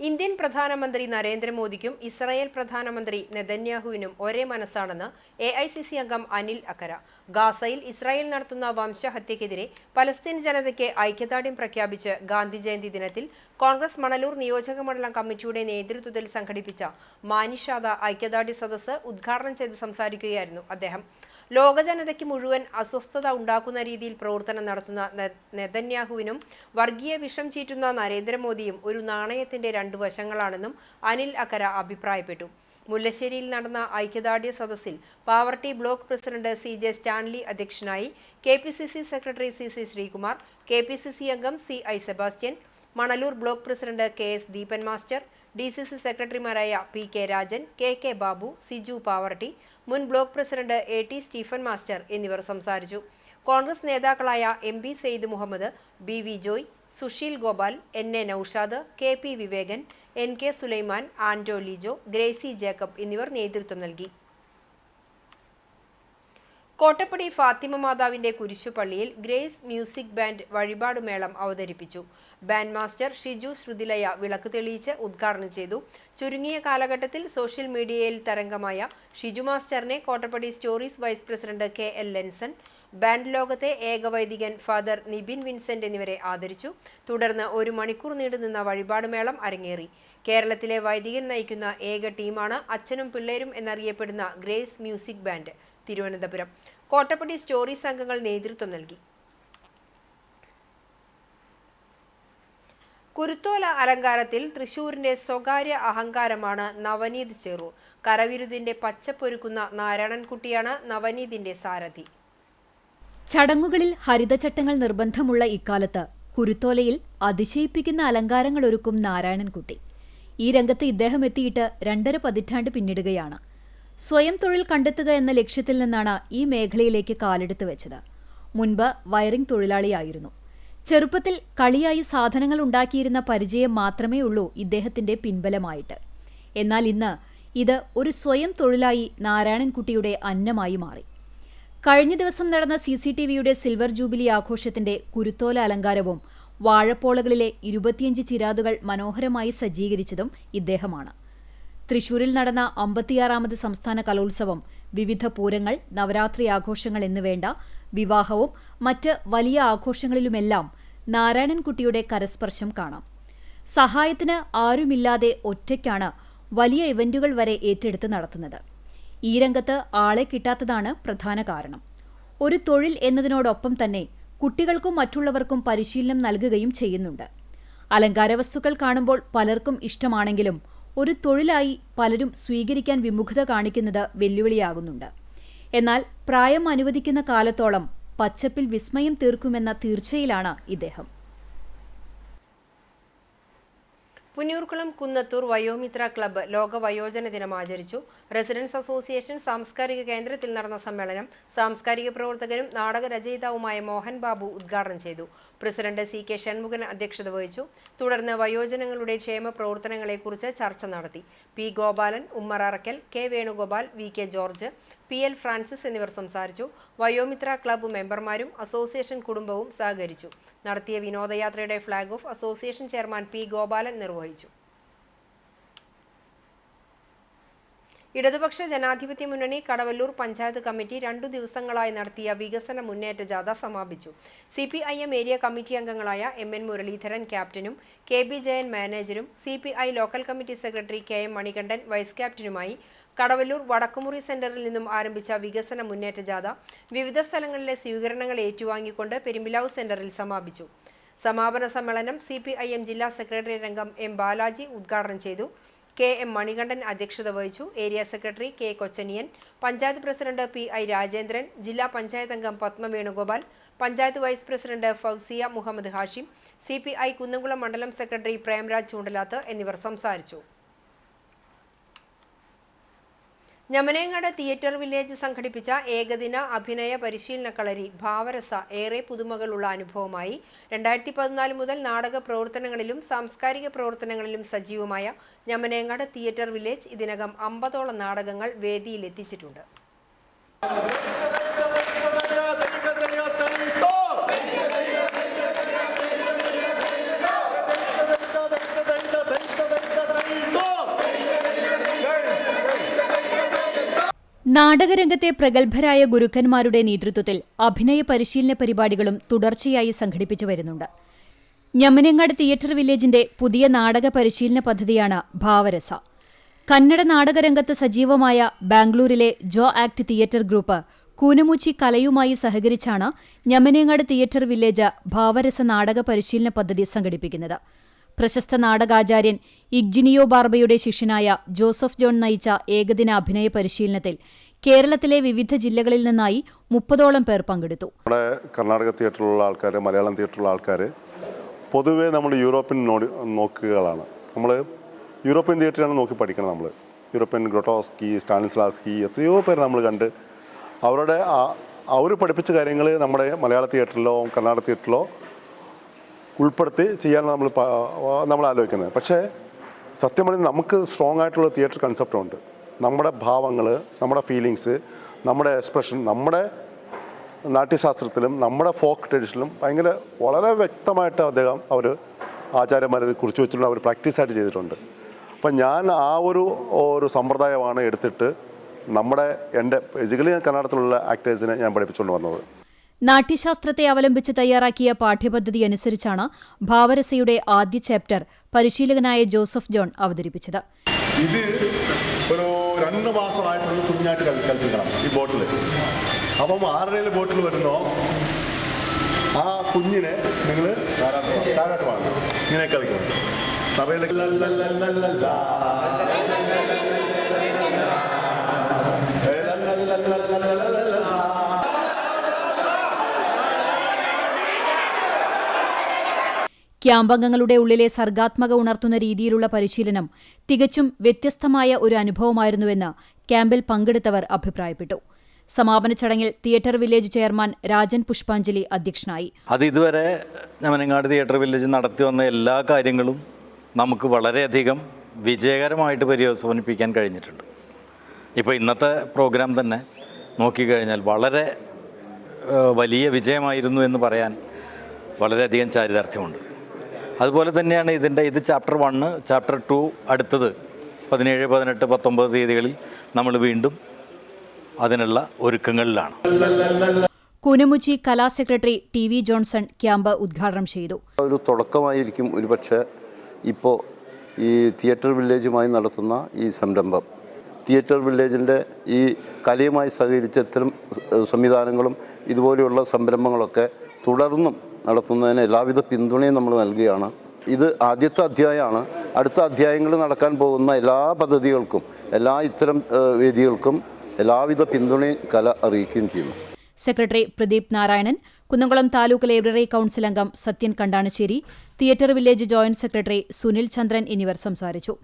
ഇന്ത്യൻ പ്രധാനമന്ത്രി നരേന്ദ്രമോദിക്കും ഇസ്രായേൽ പ്രധാനമന്ത്രി നെതന്യാഹുവിനും ഒരേ മനസ്സാണെന്ന് AICC അംഗം അനിൽ അക്കര. ഗാസയിൽ ഇസ്രായേൽ നടത്തുന്ന വംശഹത്യക്കെതിരെ പലസ്തീൻ ജനതയ്ക്ക് ഐക്യദാർഢ്യം പ്രഖ്യാപിച്ച് ഗാന്ധി ജയന്തി ദിനത്തിൽ കോൺഗ്രസ് മണലൂർ നിയോജക മണ്ഡലം കമ്മിറ്റിയുടെ നേതൃത്വത്തിൽ സംഘടിപ്പിച്ച മാനിഷാദ ഐക്യദാർഢ്യ സദസ്സ് ഉദ്ഘാടനം ചെയ്ത് സംസാരിക്കുകയായിരുന്നു അദ്ദേഹം. ലോക ജനതയ്ക്ക് മുഴുവൻ അസ്വസ്ഥത ഉണ്ടാക്കുന്ന രീതിയിൽ പ്രവർത്തനം നടത്തുന്ന നെതന്യാഹുവിനും വർഗീയ വിഷം ചീറ്റുന്ന നരേന്ദ്രമോദിയും ഒരു നാണയത്തിന്റെ 2 വശങ്ങളാണെന്നും അനിൽ അക്കര അഭിപ്രായപ്പെട്ടു. മുല്ലശ്ശേരിയിൽ നടന്ന ഐക്യദാർഢ്യ സദസ്സിൽ Pavaratty block president CJ Stanley അധ്യക്ഷനായി. KPCC secretary CC Sreekumar, KPCC അംഗം CI Sebastian, Manalur block president KS Deepan master, DCC സെക്രട്ടറിമാരായ PK രാജൻ, KK ബാബു, സിജു പാവർട്ടി, മുൻ block president AT Stephen master എന്നിവർ സംസാരിച്ചു. കോൺഗ്രസ് നേതാക്കളായ MB Sayed Muhammad, BV Joy, Susheel Gopal, NA Noushad, KP Vivekan, NK Sulaiman, Ando Lijo, Gracy Jacob എന്നിവർ നേതൃത്വം നൽകി. കോട്ടപ്പടി ഫാത്തിമ മാതാവിന്റെ കുരിശുപള്ളിയിൽ ഗ്രേസ് മ്യൂസിക് ബാൻഡ് വഴിപാടുമേളം അവതരിപ്പിച്ചു. ബാൻഡ് മാസ്റ്റർ ഷിജു ശ്രുതിലയ വിളക്ക് തെളിയിച്ച് ഉദ്ഘാടനം ചെയ്തു. ചുരുങ്ങിയ കാലഘട്ടത്തിൽ സോഷ്യൽ മീഡിയയിൽ തരംഗമായ ഷിജു മാസ്റ്ററിനെ Kottappady stories vice president KL Lenson, band ലോകത്തെ ഏകവൈദികൻ ഫാദർ നിബിൻ വിൻസെന്റ് എന്നിവരെ ആദരിച്ചു. തുടർന്ന് 1 മണിക്കൂർ നീണ്ടുനിന്ന വഴിപാടുമേളം അരങ്ങേറി. കേരളത്തിലെ വൈദികൻ നയിക്കുന്ന ഏക ടീമാണ് അച്ഛനും പിള്ളേരും എന്നറിയപ്പെടുന്ന grace music band. Thiruvananthapuram. Kottappady story സംഘങ്ങൾ നേതൃത്വം നൽകി. കുരുത്തോല അലങ്കാരത്തിൽ തൃശൂരിന്റെ സ്വകാര്യ അഹങ്കാരമാണ് നവനീത് ചെറൂർ. കരവിരുതിന്റെ പച്ചപ്പൊരുക്കുന്ന നാരായണൻകുട്ടിയാണ് നവനീതിന്റെ സാരഥി. ചടങ്ങുകളിൽ ഹരിതചട്ടങ്ങൾ നിർബന്ധമുള്ള ഇക്കാലത്ത് കുരുത്തോലയിൽ അതിശയിപ്പിക്കുന്ന അലങ്കാരങ്ങൾ ഒരുക്കും നാരായണൻകുട്ടി. ഈ രംഗത്ത് ഇദ്ദേഹം എത്തിയിട്ട് 2.5 പതിറ്റാണ്ട് പിന്നിടുകയാണ്. സ്വയം തൊഴിൽ കണ്ടെത്തുക എന്ന ലക്ഷ്യത്തിൽ നിന്നാണ് ഈ മേഖലയിലേക്ക് കാലെടുത്ത് വെച്ചത്. മുൻപ് വയറിംഗ് തൊഴിലാളിയായിരുന്നു. ചെറുപ്പത്തിൽ കളിയായി സാധനങ്ങൾ ഉണ്ടാക്കിയിരുന്ന പരിചയം മാത്രമേ ഉള്ളൂ ഇദ്ദേഹത്തിന്റെ പിൻബലമായിട്ട്. എന്നാൽ ഇന്ന് ഇത് ഒരു സ്വയം തൊഴിലായി നാരായണൻകുട്ടിയുടെ അന്നമായി മാറി. കഴിഞ്ഞ ദിവസം നടന്ന CCTVയുടെ സിൽവർ ജൂബിലി ആഘോഷത്തിന്റെ കുരുത്തോല അലങ്കാരവും വാഴപ്പോളകളിലെ 25 ചിരാതുകൾ മനോഹരമായി സജ്ജീകരിച്ചതും ഇദ്ദേഹമാണ്. തൃശൂരിൽ നടന്ന 56ാമത് സംസ്ഥാന കലോത്സവം, വിവിധ പൂരങ്ങൾ, നവരാത്രി ആഘോഷങ്ങൾ എന്നുവേണ്ട വിവാഹവും മറ്റ് വലിയ ആഘോഷങ്ങളിലുമെല്ലാം നാരായണൻകുട്ടിയുടെ കരസ്പർശം കാണാം. സഹായത്തിന് ആരുമില്ലാതെ ഒറ്റയ്ക്കാണ് വലിയ ഇവന്റുകൾ വരെ ഏറ്റെടുത്ത് നടത്തുന്നത്. ഈ രംഗത്ത് ആളെ കിട്ടാത്തതാണ് പ്രധാന കാരണം. ഒരു തൊഴിൽ എന്നതിനോടൊപ്പം തന്നെ കുട്ടികൾക്കും മറ്റുള്ളവർക്കും പരിശീലനം നൽകുകയും ചെയ്യുന്നുണ്ട്. അലങ്കാര വസ്തുക്കൾ കാണുമ്പോൾ പലർക്കും ഇഷ്ടമാണെങ്കിലും ഒരു തൊഴിലായി പലരും സ്വീകരിക്കാൻ വിമുഖത കാണിക്കുന്നത് വെല്ലുവിളിയാകുന്നുണ്ട്. എന്നാൽ പ്രായം അനുവദിക്കുന്ന കാലത്തോളം പച്ചപ്പിൽ വിസ്മയം തീർക്കുമെന്ന തീർച്ചയിലാണ് ഇദ്ദേഹം. പുന്നൂർക്കുളം കുന്നത്തൂർ വയോമിത്ര ക്ലബ്ബ് ലോക വയോജന ദിനം ആചരിച്ചു. റെസിഡൻസ് അസോസിയേഷൻ സാംസ്കാരിക കേന്ദ്രത്തിൽ നടന്ന സമ്മേളനം സാംസ്കാരിക പ്രവർത്തകനും നാടകരചയിതാവുമായ മോഹൻ ബാബു ഉദ്ഘാടനം ചെയ്തു. പ്രസിഡന്റ് CK ഷൺമുഖൻ അധ്യക്ഷത വഹിച്ചു. തുടർന്ന് വയോജനങ്ങളുടെ ക്ഷേമ പ്രവർത്തനങ്ങളെക്കുറിച്ച് ചർച്ച നടത്തി. P. Gopalan, Ummer Arakkal, K. Venugopal, VK George, PL Francis എന്നിവർ സംസാരിച്ചു. വയോമിത്ര ക്ലബ്ബ് മെമ്പർമാരും അസോസിയേഷൻ കുടുംബവും സഹകരിച്ചു. നടത്തിയ വിനോദയാത്രയുടെ flag off association chairman P. Gopalan നിർവഹിച്ചു. ഇടതുപക്ഷ ജനാധിപത്യ മുന്നണി കടവല്ലൂർ പഞ്ചായത്ത് കമ്മിറ്റി 2 ദിവസങ്ങളായി നടത്തിയ വികസന മുന്നേറ്റ ജാഥ സമാപിച്ചു. CPIM ഏരിയ കമ്മിറ്റി അംഗങ്ങളായ MN മുരളീധരൻ ക്യാപ്റ്റനും KB ജയൻ മാനേജരും CPI local committee secretary KM Manikandan vice ക്യാപ്റ്റനുമായി കടവല്ലൂർ വടക്കുമുറി സെന്ററിൽ നിന്നും ആരംഭിച്ച വികസന മുന്നേറ്റ ജാഥ വിവിധ സ്ഥലങ്ങളിലെ സ്വീകരണങ്ങൾ ഏറ്റുവാങ്ങിക്കൊണ്ട് പെരുമ്പിലാവ് സെന്ററിൽ സമാപിച്ചു. സമാപന സമ്മേളനം CPIM ജില്ലാ സെക്രട്ടേറിയറ്റ് അംഗം M. ബാലാജി ഉദ്ഘാടനം ചെയ്തു. KM മണികണ്ഠൻ അധ്യക്ഷത വഹിച്ചു. Area secretary K. Kochaniyan, panchayat president PI Rajendran, ജില്ലാ പഞ്ചായത്ത് അംഗം Padma Venugopal, panchayat vice president Fousiya Muhammad Hashim, CPI Kunnamkulam മണ്ഡലം സെക്രട്ടറി പ്രേംരാജ് ചൂണ്ടലാത്ത് എന്നിവർ സംസാരിച്ചു. ഞമനേങ്ങാട് തിയേറ്റർ വില്ലേജ് സംഘടിപ്പിച്ച ഏകദിന അഭിനയ പരിശീലന കളരി ഭാവരസ ഏറെ പുതുമകളുള്ള അനുഭവമായി. 2014 മുതൽ നാടക പ്രവർത്തനങ്ങളിലും സാംസ്കാരിക പ്രവർത്തനങ്ങളിലും സജീവമായ ഞമനേങ്ങാട് തിയേറ്റർ വില്ലേജ് ഇതിനകം 50ഓളം നാടകങ്ങൾ വേദിയിലെത്തിച്ചിട്ടുണ്ട്. നാടകരംഗത്തെ പ്രഗത്ഭരായ ഗുരുക്കന്മാരുടെ നേതൃത്വത്തിൽ അഭിനയ പരിശീലന പരിപാടികളും തുടർച്ചയായി സംഘടിപ്പിച്ചു വരുന്നുണ്ട്. ഞമനേങ്ങാട് തിയേറ്റർ വില്ലേജിന്റെ പുതിയ നാടക പരിശീലന പദ്ധതിയാണ് ഭാവരസ. കന്നഡ നാടകരംഗത്ത് സജീവമായ ബാംഗ്ലൂരിലെ ജോ ആക്ട് തിയേറ്റർ ഗ്രൂപ്പ് കൂനമുച്ചി കലയുമായി സഹകരിച്ചാണ് ഞമനേങ്ങാട് തിയേറ്റർ വില്ലേജ് ഭാവരസ നാടക പരിശീലന പദ്ധതി സംഘടിപ്പിക്കുന്നത്. പ്രശസ്ത നാടകാചാര്യൻ ഇഗ്ജിനിയോ ബാർബയുടെ ശിഷ്യനായ ജോസഫ് ജോൺ നയിച്ച ഏകദിന അഭിനയ പരിശീലനത്തിൽ കേരളത്തിലെ വിവിധ ജില്ലകളിൽ നിന്നായി 30ഓളം പേർ പങ്കെടുത്തു. നമ്മുടെ കർണാടക തിയേറ്ററിലുള്ള ആൾക്കാർ, മലയാളം തിയേറ്ററിലുള്ള ആൾക്കാർ പൊതുവേ നമ്മൾ യൂറോപ്യൻ നോക്കുകളാണ്. നമ്മൾ യൂറോപ്യൻ തിയേറ്ററാണ് നോക്കി പഠിക്കണം. നമ്മൾ യൂറോപ്യൻ ഗ്രൊട്ടോസ്കി, സ്റ്റാനിസ്ലാസ്കി എത്രയോ പേർ നമ്മൾ കണ്ട് അവരുടെ അവർ പഠിപ്പിച്ച കാര്യങ്ങൾ നമ്മുടെ മലയാള തിയേറ്ററിലോ കർണാടക തിയേറ്ററിലോ ഉൾപ്പെടുത്തി ചെയ്യാനാണ് നമ്മൾ ആലോചിക്കുന്നത്. പക്ഷേ സത്യം പറഞ്ഞാൽ നമുക്ക് സ്ട്രോങ് ആയിട്ടുള്ള തിയേറ്റർ കൺസെപ്റ്റ് ഉണ്ട്. നമ്മുടെ ഭാവങ്ങൾ, നമ്മുടെ ഫീലിങ്സ്, നമ്മുടെ എക്സ്പ്രഷൻ, നമ്മുടെ നാട്യശാസ്ത്രത്തിലും നമ്മുടെ ഫോക്ക് ട്രഡീഷനിലും വളരെ വ്യക്തമായിട്ട് അവർ ആചാര്യന്മാരെ കുറിച്ച് വെച്ചിട്ടുണ്ട്. അവർ പ്രാക്ടീസായിട്ട് ചെയ്തിട്ടുണ്ട്. അപ്പം ഞാൻ ആ ഒരു സമ്പ്രദായമാണ് എടുത്തിട്ട് എൻ്റെ ബേസിക്കലി കർണാടകത്തിലുള്ള ആക്ടേഴ്സിനെ ഞാൻ പഠിപ്പിച്ചുകൊണ്ട് വന്നത്. നാട്യശാസ്ത്രത്തെ അവലംബിച്ച് തയ്യാറാക്കിയ പാഠ്യപദ്ധതി അനുസരിച്ചാണ് ഭാവരസയുടെ ആദ്യ ചാപ്റ്റർ പരിശീലകനായ ജോസഫ് ജോൺ അവതരിപ്പിച്ചത്. ഇത് ഒരു 2 മാസമായിട്ടുള്ള കുഞ്ഞായിട്ട് കളിപ്പിക്കണം ഈ ബോട്ടിൽ. അപ്പം ആരുടെയും ബോട്ടിൽ വരുന്നോ ആ കുഞ്ഞിനെ നിങ്ങൾ താരാട്ട് പാടണം, ഇങ്ങനെ കളിക്കണം. സഭയിലേക്ക് ക്യാമ്പംഗങ്ങളുടെ ഉള്ളിലെ സർഗാത്മക ഉണർത്തുന്ന രീതിയിലുള്ള പരിശീലനം തികച്ചും വ്യത്യസ്തമായ ഒരു അനുഭവമായിരുന്നുവെന്ന് ക്യാമ്പിൽ പങ്കെടുത്തവർ അഭിപ്രായപ്പെട്ടു. സമാപന ചടങ്ങിൽ തിയേറ്റർ വില്ലേജ് ചെയർമാൻ രാജൻ പുഷ്പാഞ്ജലി അധ്യക്ഷനായി. ഇതുവരെ നെമനങ്ങാട് തിയേറ്റർ വില്ലേജ് നടത്തി വന്ന എല്ലാ കാര്യങ്ങളും നമുക്ക് വളരെയധികം വിജയകരമായിട്ട് പര്യവസാനിപ്പിക്കാൻ കഴിഞ്ഞിട്ടുണ്ട്. ഇപ്പോൾ ഇന്നത്തെ പ്രോഗ്രാം തന്നെ നോക്കിക്കഴിഞ്ഞാൽ വളരെ വലിയ വിജയമായിരുന്നു എന്ന് പറയാൻ വളരെയധികം ചാരിതാർത്ഥ്യമുണ്ട്. അതുപോലെ തന്നെയാണ് ഇത് ചാപ്റ്റർ 1, ചാപ്റ്റർ 2 അടുത്തത് 17, 18, 19 തീയതികളിൽ നമ്മൾ വീണ്ടും അതിനുള്ള ഒരുക്കങ്ങളിലാണ്. കൂനമുച്ചി കലാ സെക്രട്ടറി TV ജോൺസൺ ക്യാമ്പ് ഉദ്ഘാടനം ചെയ്തു. ഒരു തുടക്കമായിരിക്കും ഒരുപക്ഷെ ഇപ്പോൾ ഈ തിയേറ്റർ വില്ലേജുമായി നടത്തുന്ന ഈ സംരംഭം. തിയേറ്റർ വില്ലേജിൻ്റെ ഈ കലയുമായി സഹകരിച്ച ഇത്തരം സംവിധാനങ്ങളും ഇതുപോലെയുള്ള സംരംഭങ്ങളൊക്കെ തുടർന്നും നടത്തുന്നതിന് എല്ലാവിധ പിന്തുണയും നമ്മൾ നൽകുകയാണ്. ഇത് ആദ്യത്തെ അധ്യായമാണ്. അടുത്ത അധ്യായങ്ങൾ നടക്കാൻ പോകുന്ന എല്ലാ പദ്ധതികൾക്കും ഇത്തരം വേദികൾക്കും എല്ലാവിധ പിന്തുണയും കല അറിയിക്കുകയും ചെയ്യുന്നു. Secretary Pradeep Narayanan, Kunnamkulam taluk library council അംഗം Sathyan Kandanassery, theatre village joint secretary Sunil Chandran എന്നിവർ സംസാരിച്ചു.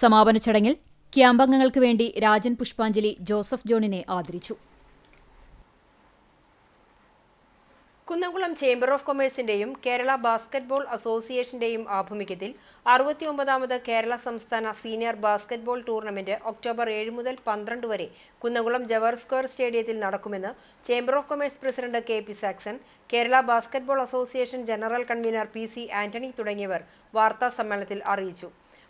സമാപന ചടങ്ങിൽ ക്യാമ്പംഗങ്ങൾക്ക് വേണ്ടി രാജൻ പുഷ്പാഞ്ജലി ജോസഫ് ജോണിനെ ആദരിച്ചു. കുന്നംകുളം ചേംബർ ഓഫ് കൊമേഴ്സിന്റെയും കേരള ബാസ്കറ്റ്ബോൾ അസോസിയേഷന്റെയും ആഭിമുഖ്യത്തിൽ 69ാമത് കേരള സംസ്ഥാന സീനിയർ ബാസ്കറ്റ്ബോൾ ടൂർണമെന്റ് ഒക്ടോബർ 7 മുതൽ 12 വരെ കുന്നംകുളം ജവഹർ സ്ക്വയർ സ്റ്റേഡിയത്തിൽ നടക്കുമെന്ന് chamber of commerce president KP Saxon, Kerala basketball association general convener PC Antony തുടങ്ങിയവർ വാർത്താസമ്മേളനത്തിൽ അറിയിച്ചു.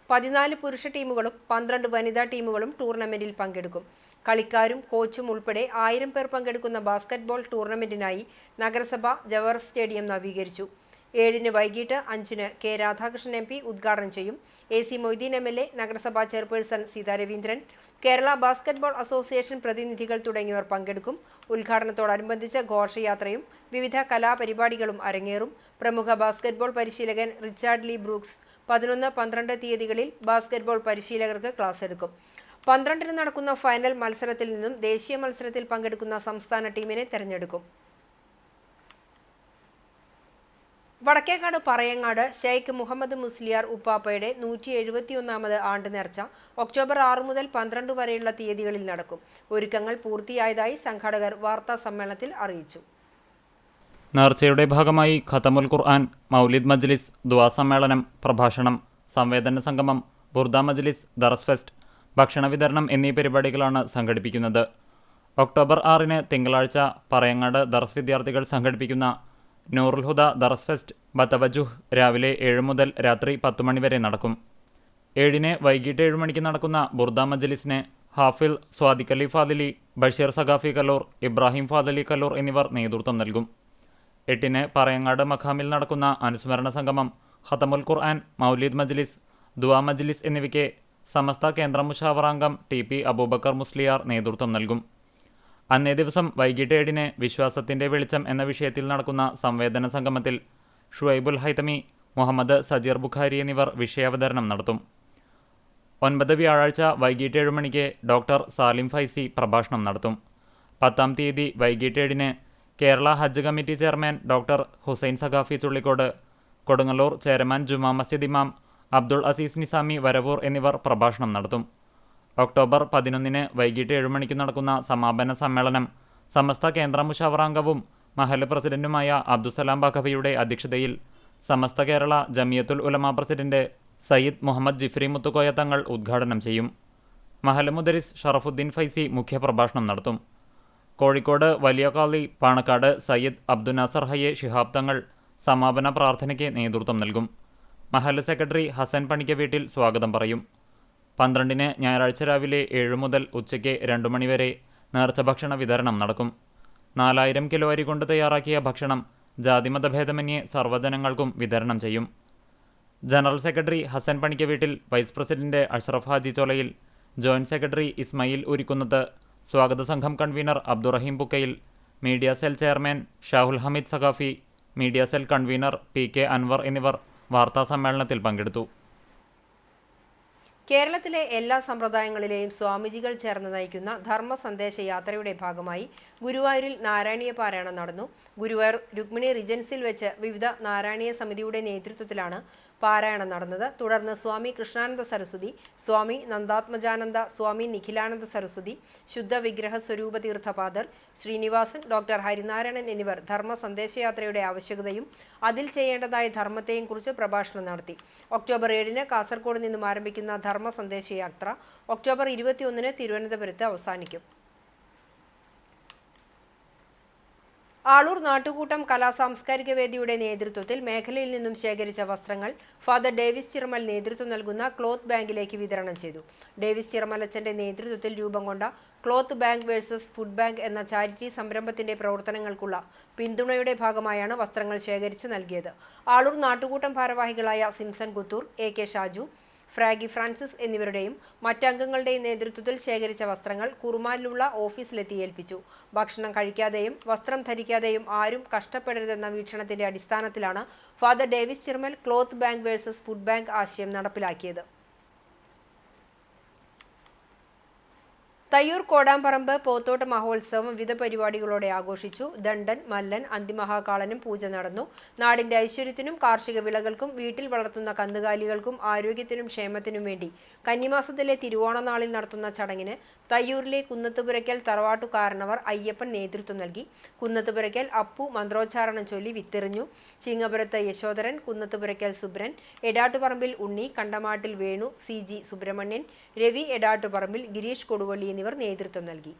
14 പുരുഷ ടീമുകളും 12 വനിതാ ടീമുകളും ടൂർണമെന്റിൽ പങ്കെടുക്കും. കളിക്കാരും കോച്ചും ഉൾപ്പെടെ 1000 പേർ പങ്കെടുക്കുന്ന ബാസ്കറ്റ്ബോൾ ടൂർണമെന്റിനായി നഗരസഭ ജവഹർ സ്റ്റേഡിയം നവീകരിച്ചു. 7 വൈകിട്ട് 5 K രാധാകൃഷ്ണൻ MP ഉദ്ഘാടനം ചെയ്യും. AC മൊയ്തീൻ MLA, നഗരസഭാ chairperson Seetha Raveendran, Kerala basketball association പ്രതിനിധികൾ തുടങ്ങിയവർ പങ്കെടുക്കും. ഉദ്ഘാടനത്തോടനുബന്ധിച്ച് ഘോഷയാത്രയും വിവിധ കലാപരിപാടികളും അരങ്ങേറും. പ്രമുഖ ബാസ്കറ്റ്ബോൾ പരിശീലകൻ റിച്ചാർഡ് ലീ ബ്രൂക്സ് 11, 12 തീയതികളിൽ ബാസ്കറ്റ്ബോൾ പരിശീലകർക്ക് ക്ലാസ് എടുക്കും. 12 നടക്കുന്ന ഫൈനൽ മത്സരത്തിൽ നിന്നും ദേശീയ മത്സരത്തിൽ പങ്കെടുക്കുന്ന സംസ്ഥാന ടീമിനെ തെരഞ്ഞെടുക്കും. വടക്കേക്കാട് പറയങ്ങാട് ഷെയ്ഖ് മുഹമ്മദ് മുസ്ലിയാർ ഉപ്പാപ്പയുടെ 171ാമത് ആണ്ട് നേർച്ച ഒക്ടോബർ 6 മുതൽ 12 വരെയുള്ള തീയതികളിൽ നടക്കും. ഒരുക്കങ്ങൾ പൂർത്തിയായതായി സംഘാടകർ വാർത്താ സമ്മേളനത്തിൽ അറിയിച്ചു. നേർച്ചയുടെ ഭാഗമായി ഖതമുൽ ഖുർആൻ, മൗലിദ് മജ്ലിസ്, ദുആ സമ്മേളനം, പ്രഭാഷണം, സംവേദന സംഗമം, ബുർദ മജ്ലിസ്, ദർസ് ഫെസ്റ്റ്, ഭക്ഷണ വിതരണം എന്നീ പരിപാടികളാണ് സംഘടിപ്പിക്കുന്നത്. ഒക്ടോബർ 6 തിങ്കളാഴ്ച പറയങ്ങാട് ദർസ് വിദ്യാർത്ഥികൾ സംഘടിപ്പിക്കുന്ന നൂറുൽ ഹുദ ദർസ് ഫെസ്റ്റ് ബത്തവജുഹ് രാവിലെ 7 മുതൽ രാത്രി 10 മണി വരെ നടക്കും. 7 വൈകിട്ട് 7 മണിക്ക് നടക്കുന്ന ബുർദ മജ്ലിസിന് ഹാഫിൽ സ്വാദിഖ് അലി ഫാദിലി, ബഷീർ സഖാഫി കല്ലൂർ, ഇബ്രാഹിം ഫാദലി കല്ലൂർ എന്നിവർ നേതൃത്വം നൽകും. 8 പറയങ്ങാട് മഖാമിൽ നടക്കുന്ന അനുസ്മരണ സംഗമം, ഖതമുൽ ഖുർആൻ, മൗലിദ് മജ്ലിസ്, ദുആ മജ്ലിസ് എന്നിവയ്ക്ക് സമസ്ത കേന്ദ്ര മുഷാവറാംഗം TP അബൂബക്കർ മുസ്ലിയാർ നേതൃത്വം നൽകും. അന്നേ ദിവസം വൈകിട്ട് 7 വിശ്വാസത്തിൻ്റെ വെളിച്ചം എന്ന വിഷയത്തിൽ നടക്കുന്ന സംവേദന സംഗമത്തിൽ ഷുഐബുൽ ഹൈതമി, മുഹമ്മദ് സജീർ ബുഖാരി എന്നിവർ വിഷയാവതരണം നടത്തും. 9 വ്യാഴാഴ്ച വൈകിട്ട് 7 മണിക്ക് ഡോക്ടർ സാലിം ഫൈസി പ്രഭാഷണം നടത്തും. 10 തീയതി വൈകിട്ട് 7 കേരള ഹജ്ജ് committee chairman doctor Hussain Saqafi Chullikode, Kodungallur Cheraman Juma Masjid ഇമാം അബ്ദുൾ അസീസ് നിസാമി വരവൂർ എന്നിവർ പ്രഭാഷണം നടത്തും. ഒക്ടോബർ 11 വൈകിട്ട് 7 മണിക്ക് നടക്കുന്ന സമാപന സമ്മേളനം സമസ്ത കേന്ദ്ര മുഷാവറാംഗവും മഹല്ല് പ്രസിഡന്റുമായ അബ്ദുസലാം ബഖവിയുടെ അധ്യക്ഷതയിൽ സമസ്ത കേരള ജമിയത്തുൽ ഉലമ പ്രസിഡന്റ് സയ്യിദ് മുഹമ്മദ് ജിഫ്രി മുത്തുക്കോയ തങ്ങൾ ഉദ്ഘാടനം ചെയ്യും. മഹല്ല് മുദരിസ് ഷറഫുദ്ദീൻ ഫൈസി മുഖ്യപ്രഭാഷണം നടത്തും. കോഴിക്കോട് വലിയ കാളി പാണക്കാട് സയ്യിദ് അബ്ദുനാസർ ഹയ്യെ ശിഹാബ് തങ്ങൾ സമാപന പ്രാർത്ഥനയ്ക്ക് നേതൃത്വം നൽകും. മഹല്ല് സെക്രട്ടറി ഹസൻ പണിക്ക വീട്ടിൽ സ്വാഗതം പറയും. 12 ഞായറാഴ്ച രാവിലെ 7 മുതൽ ഉച്ചയ്ക്ക് 2 മണിവരെ നേർച്ച ഭക്ഷണ വിതരണം നടക്കും. 4000 കിലോ അരി കൊണ്ട് തയ്യാറാക്കിയ ഭക്ഷണം ജാതിമതഭേദമന്യേ സർവ്വജനങ്ങൾക്കും വിതരണം ചെയ്യും. General secretary Hasan Panikka Veettil, vice president Ashraf Haji Cholayil, joint secretary Ismail Urikkunnath, സ്വാഗത സംഘം convener Abdurahim Pukkayil, media cell chairman Shahul Hameed Saqafi, media cell convener PK Anwar എന്നിവർ വാർത്താസമ്മേളനത്തിൽ പങ്കെടുത്തു. കേരളത്തിലെ എല്ലാ സമ്പ്രദായങ്ങളിലെയും സ്വാമിജികൾ ചേർന്ന് നയിക്കുന്ന ധർമ്മ സന്ദേശ യാത്രയുടെ ഭാഗമായി ഗുരുവായൂരിൽ നാരായണീയ പാരായണം നടന്നു. ഗുരുവായൂർ രുക്മിണി റിജൻസിൽ വെച്ച് വിവിധ നാരായണീയ സമിതിയുടെ നേതൃത്വത്തിലാണ് പാരായണം നടന്നത്. തുടർന്ന് സ്വാമി കൃഷ്ണാനന്ദ സരസ്വതി, സ്വാമി നന്ദാത്മജാനന്ദ, സ്വാമി നിഖിലാനന്ദ സരസ്വതി, ശുദ്ധ വിഗ്രഹ സ്വരൂപ തീർത്ഥപാദർ, ശ്രീനിവാസൻ, ഡോക്ടർ ഹരിനാരായണൻ എന്നിവർ ധർമ്മ സന്ദേശയാത്രയുടെ ആവശ്യകതയും അതിൽ ചെയ്യേണ്ടതായ ധർമ്മത്തെയും കുറിച്ച് പ്രഭാഷണം നടത്തി. ഒക്ടോബർ 7-ന് കാസർഗോഡ് നിന്നും ആരംഭിക്കുന്ന ധർമ്മ സന്ദേശയാത്ര ഒക്ടോബർ 21-ന് തിരുവനന്തപുരത്ത് അവസാനിക്കും. ആളൂർ നാട്ടുകൂട്ടം കലാസാംസ്കാരിക വേദിയുടെ നേതൃത്വത്തിൽ മേഖലയിൽ നിന്നും ശേഖരിച്ച വസ്ത്രങ്ങൾ ഫാദർ ഡേവിസ് ചിറമൽ നേതൃത്വം നൽകുന്ന ക്ലോത്ത് ബാങ്കിലേക്ക് വിതരണം ചെയ്തു. ഡേവിസ് ചിറമലച്ചന്റെ നേതൃത്വത്തിൽ രൂപം കൊണ്ട cloth bank versus food bank എന്ന ചാരിറ്റി സംരംഭത്തിന്റെ പ്രവർത്തനങ്ങൾക്കുള്ള പിന്തുണയുടെ ഭാഗമായാണ് വസ്ത്രങ്ങൾ ശേഖരിച്ചു നൽകിയത്. ആളൂർ നാട്ടുകൂട്ടം ഭാരവാഹികളായ സിംസൺ കുത്തൂർ, AK ഷാജു, ഫ്രാഗി ഫ്രാൻസിസ് എന്നിവരുടെയും മറ്റംഗങ്ങളുടെയും നേതൃത്വത്തിൽ ശേഖരിച്ച വസ്ത്രങ്ങൾ കുറുമാലിലുള്ള ഓഫീസിലെത്തി ഏൽപ്പിച്ചു. ഭക്ഷണം കഴിക്കാതെയും വസ്ത്രം ധരിക്കാതെയും ആരും കഷ്ടപ്പെടരുതെന്ന വീക്ഷണത്തിന്റെ അടിസ്ഥാനത്തിലാണ് father Davis Chiramel cloth bank versus food bank ആശയം നടപ്പിലാക്കിയത്. തയ്യൂർ കോടാമ്പറമ്പ് പോത്തോട്ട് മഹോത്സവം വിവിധ പരിപാടികളോടെ ആഘോഷിച്ചു. ദണ്ഡൻ, മല്ലൻ, അന്തിമഹാകാളനും പൂജ നടന്നു. നാടിന്റെ ഐശ്വര്യത്തിനും കാർഷിക വിളകൾക്കും വീട്ടിൽ വളർത്തുന്ന കന്നുകാലികൾക്കും ആരോഗ്യത്തിനും ക്ഷേമത്തിനും വേണ്ടി കന്നിമാസത്തിലെ തിരുവോണനാളിൽ നടത്തുന്ന ചടങ്ങിന് തയ്യൂരിലെ കുന്നത്തുപുരയ്ക്കൽ തറവാട്ടുകാരനവർ അയ്യപ്പൻ നേതൃത്വം നൽകി. കുന്നത്തുപുരയ്ക്കൽ അപ്പു മന്ത്രോച്ചാരണം ചൊല്ലി വിത്തെറിഞ്ഞു. ചിങ്ങപുരത്ത് യശോധരൻ, കുന്നത്തുപുരയ്ക്കൽ സുബ്രൻ, എടാട്ടുപറമ്പിൽ ഉണ്ണി, കണ്ടമാട്ടിൽ വേണു, CG സുബ്രഹ്മണ്യൻ, രവി എടാട്ടുപറമ്പിൽ, ഗിരീഷ് കൊടുവള്ളി എന്നിവർ നേതൃത്വം നൽകി.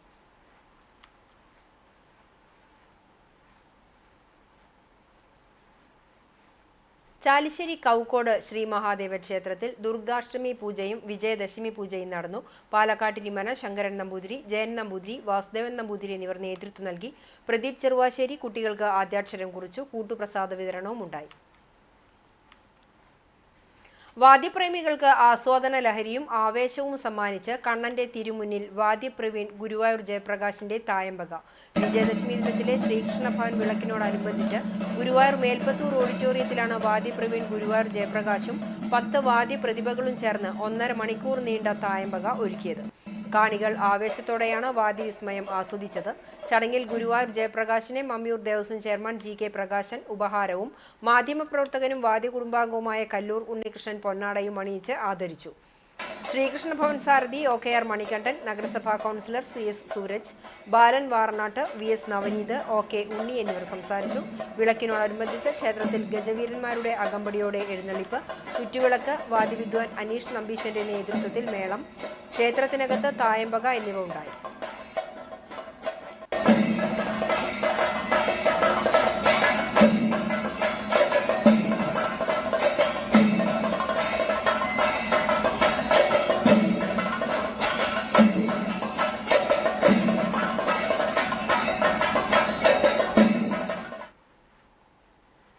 ചാലിശ്ശേരി കൗക്കോട് ശ്രീ മഹാദേവ ക്ഷേത്രത്തിൽ ദുർഗാഷ്ടമി പൂജയും വിജയദശമി പൂജയും നടന്നു. പാലക്കാട്ടിരിമന ശങ്കരൻ നമ്പൂതിരി, ജയൻ നമ്പൂതിരി, വാസുദേവൻ നമ്പൂതിരി എന്നിവർ നേതൃത്വം നൽകി. പ്രദീപ് ചെറുവാശ്ശേരി കുട്ടികൾക്ക് ആദ്യാക്ഷരം കുറിച്ചു. കൂട്ടുപ്രസാദ വിതരണവും ഉണ്ടായി. വാദ്യപ്രേമികൾക്ക് ആസ്വാദന ലഹരിയും ആവേശവും സമ്മാനിച്ച് കണ്ണന്റെ തിരുമുന്നിൽ വാദ്യപ്രവീൺ ഗുരുവായൂർ ജയപ്രകാശിന്റെ തായമ്പക. വിജയദശമി ദിനത്തിലെ ശ്രീകൃഷ്ണ ഭവൻ വിളക്കിനോടനുബന്ധിച്ച് ഗുരുവായൂർ മേൽപ്പത്തൂർ ഓഡിറ്റോറിയത്തിലാണ് വാദ്യപ്രവീൺ ഗുരുവായൂർ ജയപ്രകാശും 10 വാദ്യപ്രതിഭകളും ചേർന്ന് 1.5 മണിക്കൂർ നീണ്ട തായമ്പക ഒരുക്കിയത്. കാണികൾ ആവേശത്തോടെയാണ് വാദ്യവിസ്മയം ആസ്വദിച്ചത്. ചടങ്ങിൽ ഗുരുവായൂർ ജയപ്രകാശിനെ മമ്മിയൂർ ദേവസ്വം ചെയർമാൻ GK പ്രകാശൻ ഉപഹാരവും മാധ്യമപ്രവർത്തകനും വാദ്യകുടുംബാംഗവുമായ കല്ലൂർ ഉണ്ണികൃഷ്ണൻ പൊന്നാടയും അണിയിച്ച് ആദരിച്ചു. ശ്രീകൃഷ്ണ ഭവൻ സാരഥി OKR മണികണ്ഠൻ, നഗരസഭാ കൗൺസിലർ CS സൂരജ്, ബാലൻ വാറനാട്ട്, VS നവനീത്, OK ഉണ്ണി എന്നിവർ സംസാരിച്ചു. വിളക്കിനോടനുബന്ധിച്ച് ക്ഷേത്രത്തിൽ ഗജവീരന്മാരുടെ അകമ്പടിയോടെ എഴുന്നള്ളിപ്പ്, ചുറ്റുവിളക്ക്, വാദ്യവിദ്വാൻ അനീഷ് നമ്പീശന്റെ നേതൃത്വത്തിൽ മേളം, ക്ഷേത്രത്തിനകത്ത് തായമ്പക എന്നിവ ഉണ്ടായി.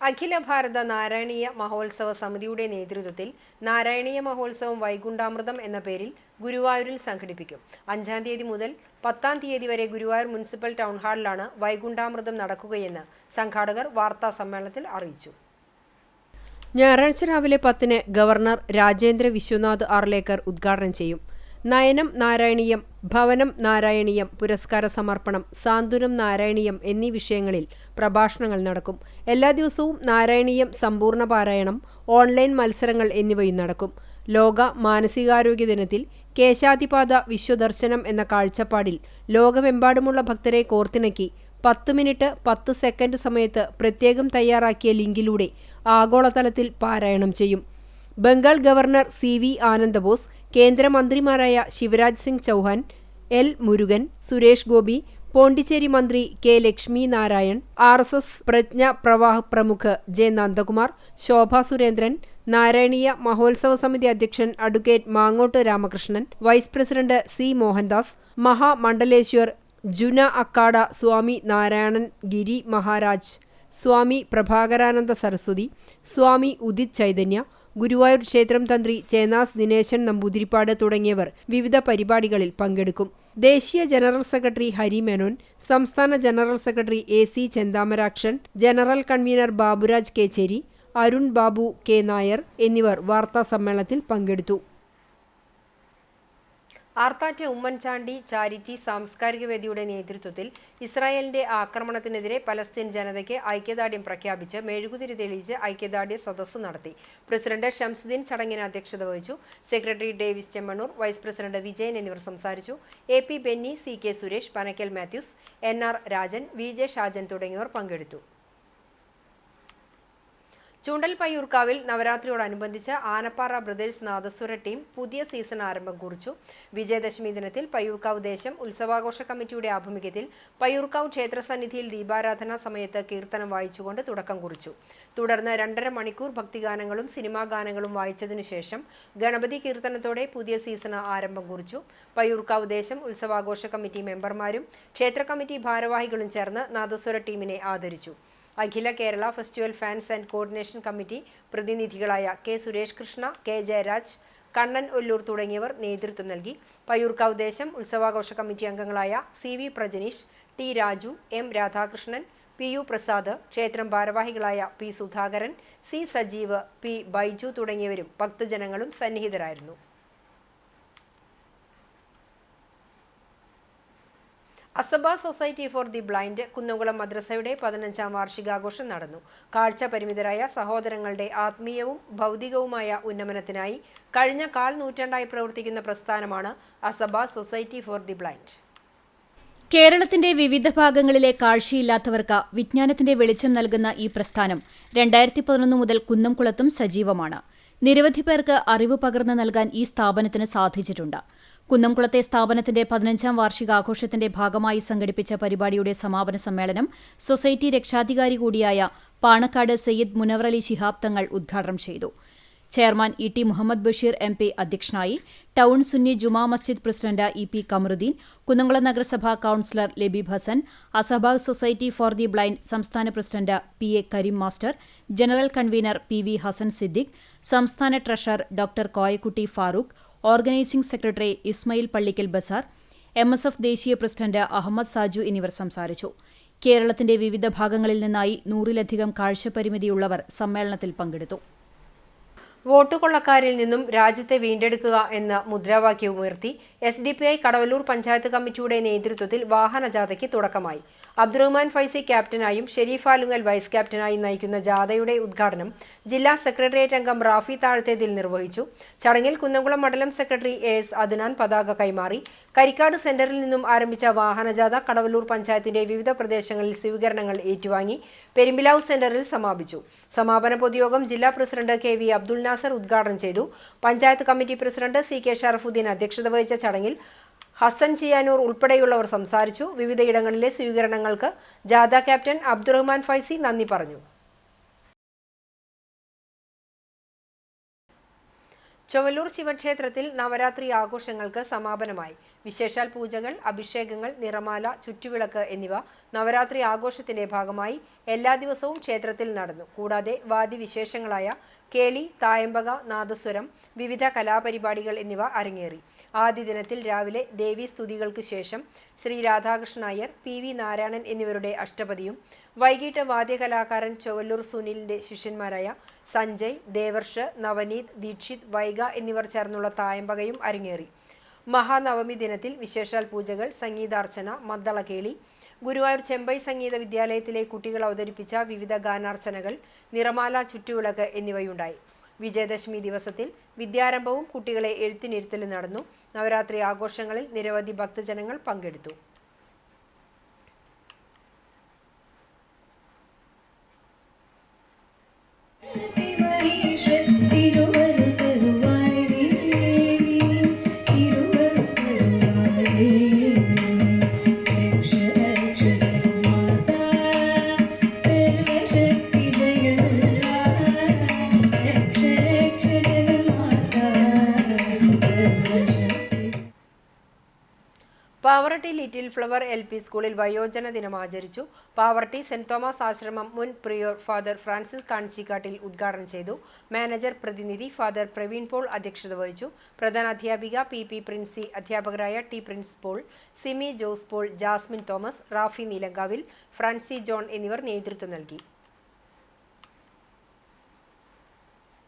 അഖില ഭാരത നാരായണീയ മഹോത്സവ സമിതിയുടെ നേതൃത്വത്തിൽ നാരായണീയ മഹോത്സവം വൈകുണ്ഠാമൃതം എന്ന പേരിൽ ഗുരുവായൂരിൽ സംഘടിപ്പിക്കും. 5-ാം തീയതി മുതൽ 10-ാം തീയതി വരെ ഗുരുവായൂർ മുനിസിപ്പൽ ടൗൺ ഹാളിലാണ് വൈകുണ്ഠാമൃതം നടക്കുകയെന്ന് സംഘാടകർ വാർത്താ സമ്മേളനത്തിൽ അറിയിച്ചു. ഞായറാഴ്ച രാവിലെ 10-ന് ഗവർണർ രാജേന്ദ്ര വിശ്വനാഥ് ആർലേക്കർ ഉദ്ഘാടനം ചെയ്യും. നയനം നാരായണീയം, ഭവനം നാരായണീയം, പുരസ്കാര സമർപ്പണം, സാന്ത്വനം നാരായണീയം എന്നീ വിഷയങ്ങളിൽ പ്രഭാഷണങ്ങൾ നടക്കും. എല്ലാ ദിവസവും നാരായണീയം സമ്പൂർണ്ണ പാരായണം, ഓൺലൈൻ മത്സരങ്ങൾ എന്നിവയും നടക്കും. ലോക മാനസികാരോഗ്യ ദിനത്തിൽ കേശാതിപാത വിശ്വദർശനം എന്ന കാഴ്ചപ്പാടിൽ ലോകമെമ്പാടുമുള്ള ഭക്തരെ കോർത്തിണക്കി 10 മിനിറ്റ് 10 സെക്കൻഡ് സമയത്ത് പ്രത്യേകം തയ്യാറാക്കിയ ലിങ്കിലൂടെ ആഗോളതലത്തിൽ പാരായണം ചെയ്യും. ബംഗാൾ ഗവർണർ CV ആനന്ദബോസ്, കേന്ദ്രമന്ത്രിമാരായ ശിവരാജ് സിംഗ് ചൗഹാൻ, L മുരുകൻ, സുരേഷ് ഗോപി, പോണ്ടിച്ചേരി മന്ത്രി K ലക്ഷ്മി നാരായൺ, RSS പ്രജ്ഞ പ്രവാഹ് പ്രമുഖ് J നന്ദകുമാർ, ശോഭാ സുരേന്ദ്രൻ, നാരായണീയ മഹോത്സവ സമിതി അധ്യക്ഷൻ advocate Mangottu Ramakrishnan, vice president C Mohandas, Mahamandaleshwar Juna Akhada Swami Narayanan Giri Maharaj, Swami Prabhakarananda Saraswati, Swami Udit Chaitanya, Guruvayur ക്ഷേത്രം തന്ത്രി ചേനാസ് ദിനേശൻ നമ്പൂതിരിപ്പാട് തുടങ്ങിയവർ വിവിധ പരിപാടികളിൽ പങ്കെടുക്കും. ദേശീയ ജനറൽ സെക്രട്ടറി ഹരി മേനോൻ, സംസ്ഥാന general secretary AC Chenthamarakshan, general convener Baburaj Kecheri, Arun Babu K Nair എന്നിവർ വാർത്താസമ്മേളനത്തിൽ പങ്കെടുത്തു. ആർത്താറ്റ് ഉമ്മൻചാണ്ടി ചാരിറ്റി സാംസ്കാരിക വേദിയുടെ നേതൃത്വത്തിൽ ഇസ്രായേലിന്റെ ആക്രമണത്തിനെതിരെ പലസ്തീൻ ജനതയ്ക്ക് ഐക്യദാർഢ്യം പ്രഖ്യാപിച്ച് മെഴുകുതിരി തെളിയിച്ച് ഐക്യദാർഢ്യ സദസ്സ് നടത്തി. പ്രസിഡന്റ് ഷംസുദ്ദീൻ ചടങ്ങിന് അധ്യക്ഷത വഹിച്ചു. Secretary Davis Chemmannur, vice president Vijayan എന്നിവർ സംസാരിച്ചു. AP Benny, CK Suresh, Panakkal Mathews, NR Rajan, VJ Shajan തുടങ്ങിയവർ പങ്കെടുത്തു. ചൂണ്ടൽ പയ്യൂർക്കാവിൽ നവരാത്രിയോടനുബന്ധിച്ച് ആനപ്പാറ ബ്രദേഴ്സ് നാദസ്വര ടീം പുതിയ സീസൺ ആരംഭം കുറിച്ചു. വിജയദശമി ദിനത്തിൽ പയ്യൂർക്കാവ് ദേശം ഉത്സവാഘോഷ കമ്മിറ്റിയുടെ ആഭിമുഖ്യത്തിൽ പയ്യൂർക്കാവ് ക്ഷേത്രസന്നിധിയിൽ ദീപാരാധനാ സമയത്ത് കീർത്തനം വായിച്ചുകൊണ്ട് തുടക്കം കുറിച്ചു. തുടർന്ന് 2.5 മണിക്കൂർ ഭക്തിഗാനങ്ങളും സിനിമാ ഗാനങ്ങളും വായിച്ചതിനു ശേഷം ഗണപതി കീർത്തനത്തോടെ പുതിയ സീസണ് ആരംഭം കുറിച്ചു. പയ്യൂർക്കാവ് ദേശം ഉത്സവാഘോഷ കമ്മിറ്റി മെമ്പർമാരും ക്ഷേത്ര കമ്മിറ്റി ഭാരവാഹികളും ചേർന്ന് നാദസ്വര ടീമിനെ ആദരിച്ചു. Akhila Kerala festival fans and coordination committee പ്രതിനിധികളായ K സുരേഷ് കൃഷ്ണ, K ജയരാജ്, കണ്ണൻ ഒല്ലൂർ തുടങ്ങിയവർ നേതൃത്വം നൽകി. പയ്യൂർക്കാവ് ദേശം ഉത്സവാഘോഷ കമ്മിറ്റി അംഗങ്ങളായ CV Prajaneesh, T Raju, M Radhakrishnan, PU Prasad, ക്ഷേത്രം ഭാരവാഹികളായ P Sudhakaran, C Sajeev, P Baiju തുടങ്ങിയവരും ഭക്തജനങ്ങളും സന്നിഹിതരായിരുന്നു. Asaba society for the blind Kunnamkulam മദ്രസയുടെ 15ാം വാർഷികാഘോഷം നടന്നു. കാഴ്ച പരിമിതരായ സഹോദരങ്ങളുടെ ആത്മീയവും ഭൗതികവുമായ ഉന്നമനത്തിനായി കഴിഞ്ഞ 1/4 നൂറ്റാണ്ടായി പ്രവർത്തിക്കുന്ന പ്രസ്ഥാനമാണ് അസബ സൊസൈറ്റി ഫോർ ദി ബ്ലൈൻഡ്. കേരളത്തിന്റെ വിവിധ ഭാഗങ്ങളിലെ കാഴ്ചയില്ലാത്തവർക്ക് വിജ്ഞാനത്തിന്റെ വെളിച്ചം നൽകുന്ന ഈ പ്രസ്ഥാനം 2011 മുതൽ കുന്നംകുളത്തും സജീവമാണ്. നിരവധി പേർക്ക് അറിവ് പകർന്നു നൽകാൻ ഈ സ്ഥാപനത്തിന് സാധിച്ചിട്ടുണ്ട്. കുന്നംകുളത്തെ സ്ഥാപനത്തിന്റെ 15ാം വാർഷികാഘോഷത്തിന്റെ ഭാഗമായി സംഘടിപ്പിച്ച പരിപാടിയുടെ സമാപന സമ്മേളനം സൊസൈറ്റി രക്ഷാധികാരി കൂടിയായ പാണക്കാട് സയ്യിദ് മുനവറലി ശിഹാബ് തങ്ങൾ ഉദ്ഘാടനം ചെയ്തു. Chairman ET Muhammad Basheer MP അധ്യക്ഷനായി. Town Sunni Juma Masjid president EP Kamaruddin, Kunnamkulam നഗരസഭാ councillor Labeeb Hassan, Asaba society for the blind സംസ്ഥാന president PA Kareem master, general convener PV Hassan Siddique, സംസ്ഥാന treasurer doctor Koyakutty Farooq, organising secretary Ismail Pallikkal Bazar, MSF ദേശീയ പ്രസിഡന്റ് അഹമ്മദ് സാജു എന്നിവർ സംസാരിച്ചു. കേരളത്തിന്റെ വിവിധ ഭാഗങ്ങളിൽ നിന്നായി 100-ലധികം കാഴ്ചപരിമിതിയുള്ളവർ സമ്മേളനത്തിൽ പങ്കെടുത്തു. വോട്ടുകൊള്ളക്കാരിൽ നിന്നും രാജ്യത്തെ വീണ്ടെടുക്കുക എന്ന മുദ്രാവാക്യവുയർത്തി SDPI കടവല്ലൂർ പഞ്ചായത്ത് കമ്മിറ്റിയുടെ നേതൃത്വത്തിൽ വാഹനജാഥയ്ക്ക് തുടക്കമായി. അബ്ദുറഹ്മാൻ ഫൈസി ക്യാപ്റ്റനായും ഷെരീഫ് ആലുങ്ങൽ വൈസ് ക്യാപ്റ്റനായും നയിക്കുന്ന ജാഥയുടെ ഉദ്ഘാടനം ജില്ലാ സെക്രട്ടേറിയറ്റ് അംഗം റാഫി താഴത്തേതിൽ നിർവഹിച്ചു. ചടങ്ങിൽ കുന്നംകുളം മണ്ഡലം സെക്രട്ടറി AS അദ്നാൻ പതാക കൈമാറി. കരിക്കാട് സെന്ററിൽ നിന്നും ആരംഭിച്ച വാഹനജാഥ കടവല്ലൂർ പഞ്ചായത്തിന്റെ വിവിധ പ്രദേശങ്ങളിൽ സ്വീകരണങ്ങൾ ഏറ്റുവാങ്ങി പെരുമ്പിലാവ് സെന്ററിൽ സമാപിച്ചു. സമാപന പൊതുയോഗം ജില്ലാ പ്രസിഡന്റ് KV അബ്ദുൽ നാസർ ഉദ്ഘാടനം ചെയ്തു. Panchayat committee president CK Sharafuddin അധ്യക്ഷത വഹിച്ച ചടങ്ങിൽ ഹസൻ ചിയാനൂർ ഉൾപ്പെടെയുള്ളവർ സംസാരിച്ചു. വിവിധയിടങ്ങളിലെ സ്വീകരണങ്ങൾക്ക് ജാഥ ക്യാപ്റ്റൻ അബ്ദുറഹ്മാൻ ഫൈസി നന്ദി പറഞ്ഞു. ചൊവ്വല്ലൂർ ശിവക്ഷേത്രത്തിൽ നവരാത്രി ആഘോഷങ്ങൾക്ക് സമാപനമായി. വിശേഷാൽ പൂജകൾ, അഭിഷേകങ്ങൾ, നിറമാല, ചുറ്റുവിളക്ക് എന്നിവ നവരാത്രി ആഘോഷത്തിന്റെ ഭാഗമായി എല്ലാ ദിവസവും ക്ഷേത്രത്തിൽ നടന്നു. കൂടാതെ വാദ്യവിശേഷങ്ങളായ കേളി, തായമ്പക, നാദസ്വരം, വിവിധ കലാപരിപാടികൾ എന്നിവ അരങ്ങേറി. ആദ്യ ദിനത്തിൽ രാവിലെ ദേവീ സ്തുതികൾക്ക് ശേഷം ശ്രീ രാധാകൃഷ്ണൻ നായർ, PV നാരായണൻ എന്നിവരുടെ അഷ്ടപതിയും വൈകിട്ട് വാദ്യകലാകാരൻ ചൊവ്വല്ലൂർ സുനിലിന്റെ ശിഷ്യന്മാരായ സഞ്ജയ്, ദേവർഷ്, നവനീത്, ദീക്ഷിത്, വൈഗ എന്നിവർ ചേർന്നുള്ള തായമ്പകയും അരങ്ങേറി. മഹാനവമി ദിനത്തിൽ വിശേഷാൽ പൂജകൾ, സംഗീതാർച്ചന, മദ്ദളക്കേളി, ഗുരുവായൂർ ചെമ്പൈ സംഗീത വിദ്യാലയത്തിലെ കുട്ടികൾ അവതരിപ്പിച്ച വിവിധ ഗാനാർച്ചനകൾ, നിറമാല, ചുറ്റുവിളക്ക് എന്നിവയുണ്ടായി. വിജയദശമി ദിവസത്തിൽ വിദ്യാരംഭവും കുട്ടികളെ എഴുത്തിനിരുത്തലും നടന്നു. നവരാത്രി ആഘോഷങ്ങളിൽ നിരവധി ഭക്തജനങ്ങൾ പങ്കെടുത്തു. പാവറട്ടി ലിറ്റിൽ ഫ്ലവർ LP സ്കൂളിൽ വയോജന ദിനം ആചരിച്ചു. പാവറട്ടി സെന്റ് തോമസ് ആശ്രമം മുൻ പ്രിയോർ ഫാദർ ഫ്രാൻസിസ് കാണിച്ചിക്കാട്ടിൽ ഉദ്ഘാടനം ചെയ്തു. മാനേജർ പ്രതിനിധി ഫാദർ പ്രവീൺ പോൾ അധ്യക്ഷത വഹിച്ചു. പ്രധാന അധ്യാപിക PP പ്രിൻസി, അധ്യാപകരായ T പ്രിൻസ് പോൾ, സിമി ജോസ് പോൾ, ജാസ്മിൻ തോമസ്, റാഫി നീലങ്കാവിൽ, ഫ്രാൻസി ജോൺ എന്നിവർ നേതൃത്വം നൽകി.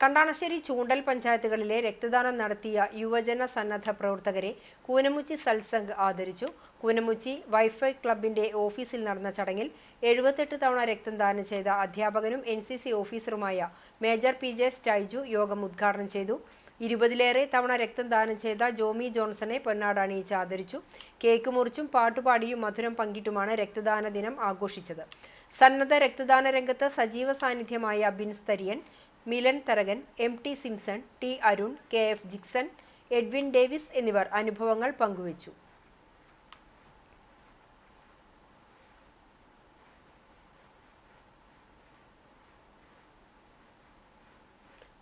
കണ്ടാണശ്ശേരി ചൂണ്ടൽ പഞ്ചായത്തുകളിലെ രക്തദാനം നടത്തിയ യുവജന സന്നദ്ധ പ്രവർത്തകരെ കൂനമുച്ചി സത്സംഗ് ആദരിച്ചു. കൂനമുച്ചി വൈഫൈ ക്ലബിന്റെ ഓഫീസിൽ നടന്ന ചടങ്ങിൽ 78 തവണ രക്തം ദാനം ചെയ്ത അധ്യാപകനും NCC ഓഫീസറുമായ മേജർ PJ സ്റ്റൈജു യോഗം ഉദ്ഘാടനം ചെയ്തു. 20ലേറെ തവണ രക്തം ദാനം ചെയ്ത ജോമി ജോൺസനെ പൊന്നാട അണിയിച്ച് ആദരിച്ചു. കേക്ക് മുറിച്ചും പാട്ടുപാടിയും മധുരം പങ്കിട്ടുമാണ് രക്തദാന ദിനം ആഘോഷിച്ചത്. സന്നദ്ധ രക്തദാന രംഗത്ത് സജീവ സാന്നിധ്യമായ Bins Tharian, Milan Tharakan, MT Simson, T Arun, KF Jixon, Edwin Davis എന്നിവർ അനുഭവങ്ങൾ പങ്കുവച്ചു.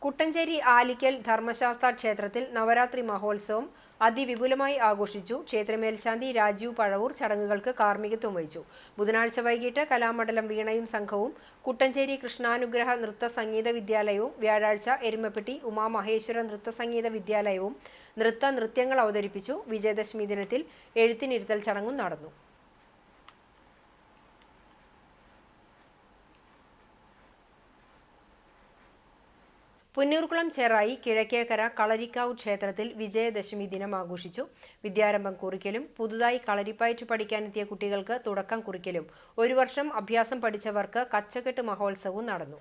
കുട്ടഞ്ചേരി ആലിക്കൽ ധർമ്മശാസ്ത്ര ക്ഷേത്രത്തിൽ നവരാത്രി മഹോത്സവം അതിവിപുലമായി ആഘോഷിച്ചു. ക്ഷേത്രമേൽശാന്തി രാജീവ് പഴവൂർ ചടങ്ങുകൾക്ക് കാർമ്മികത്വം വഹിച്ചു. ബുധനാഴ്ച വൈകിട്ട് കലാമണ്ഡലം വീണയും സംഘവും, കുട്ടഞ്ചേരി കൃഷ്ണാനുഗ്രഹ നൃത്ത സംഗീത വിദ്യാലയവും, വ്യാഴാഴ്ച എരുമപ്പെട്ടി ഉമാമഹേശ്വര നൃത്ത സംഗീത വിദ്യാലയവും നൃത്യങ്ങൾ അവതരിപ്പിച്ചു. വിജയദശമി ദിനത്തിൽ എഴുത്തിനിരുത്തൽ ചടങ്ങും നടന്നു. പുന്നൂർകുളം ചെറായി കിഴക്കേക്കര കളരിക്കാവ് ക്ഷേത്രത്തിൽ വിജയദശമി ദിനം ആഘോഷിച്ചു. വിദ്യാരംഭം കുറിക്കലും പുതുതായി കളരിപ്പയറ്റ് പഠിക്കാനെത്തിയ കുട്ടികൾക്ക് തുടക്കം കുറിക്കലും 1 വർഷം അഭ്യാസം പഠിച്ചവർക്ക് കച്ചകെട്ട് മഹോത്സവവും നടന്നു.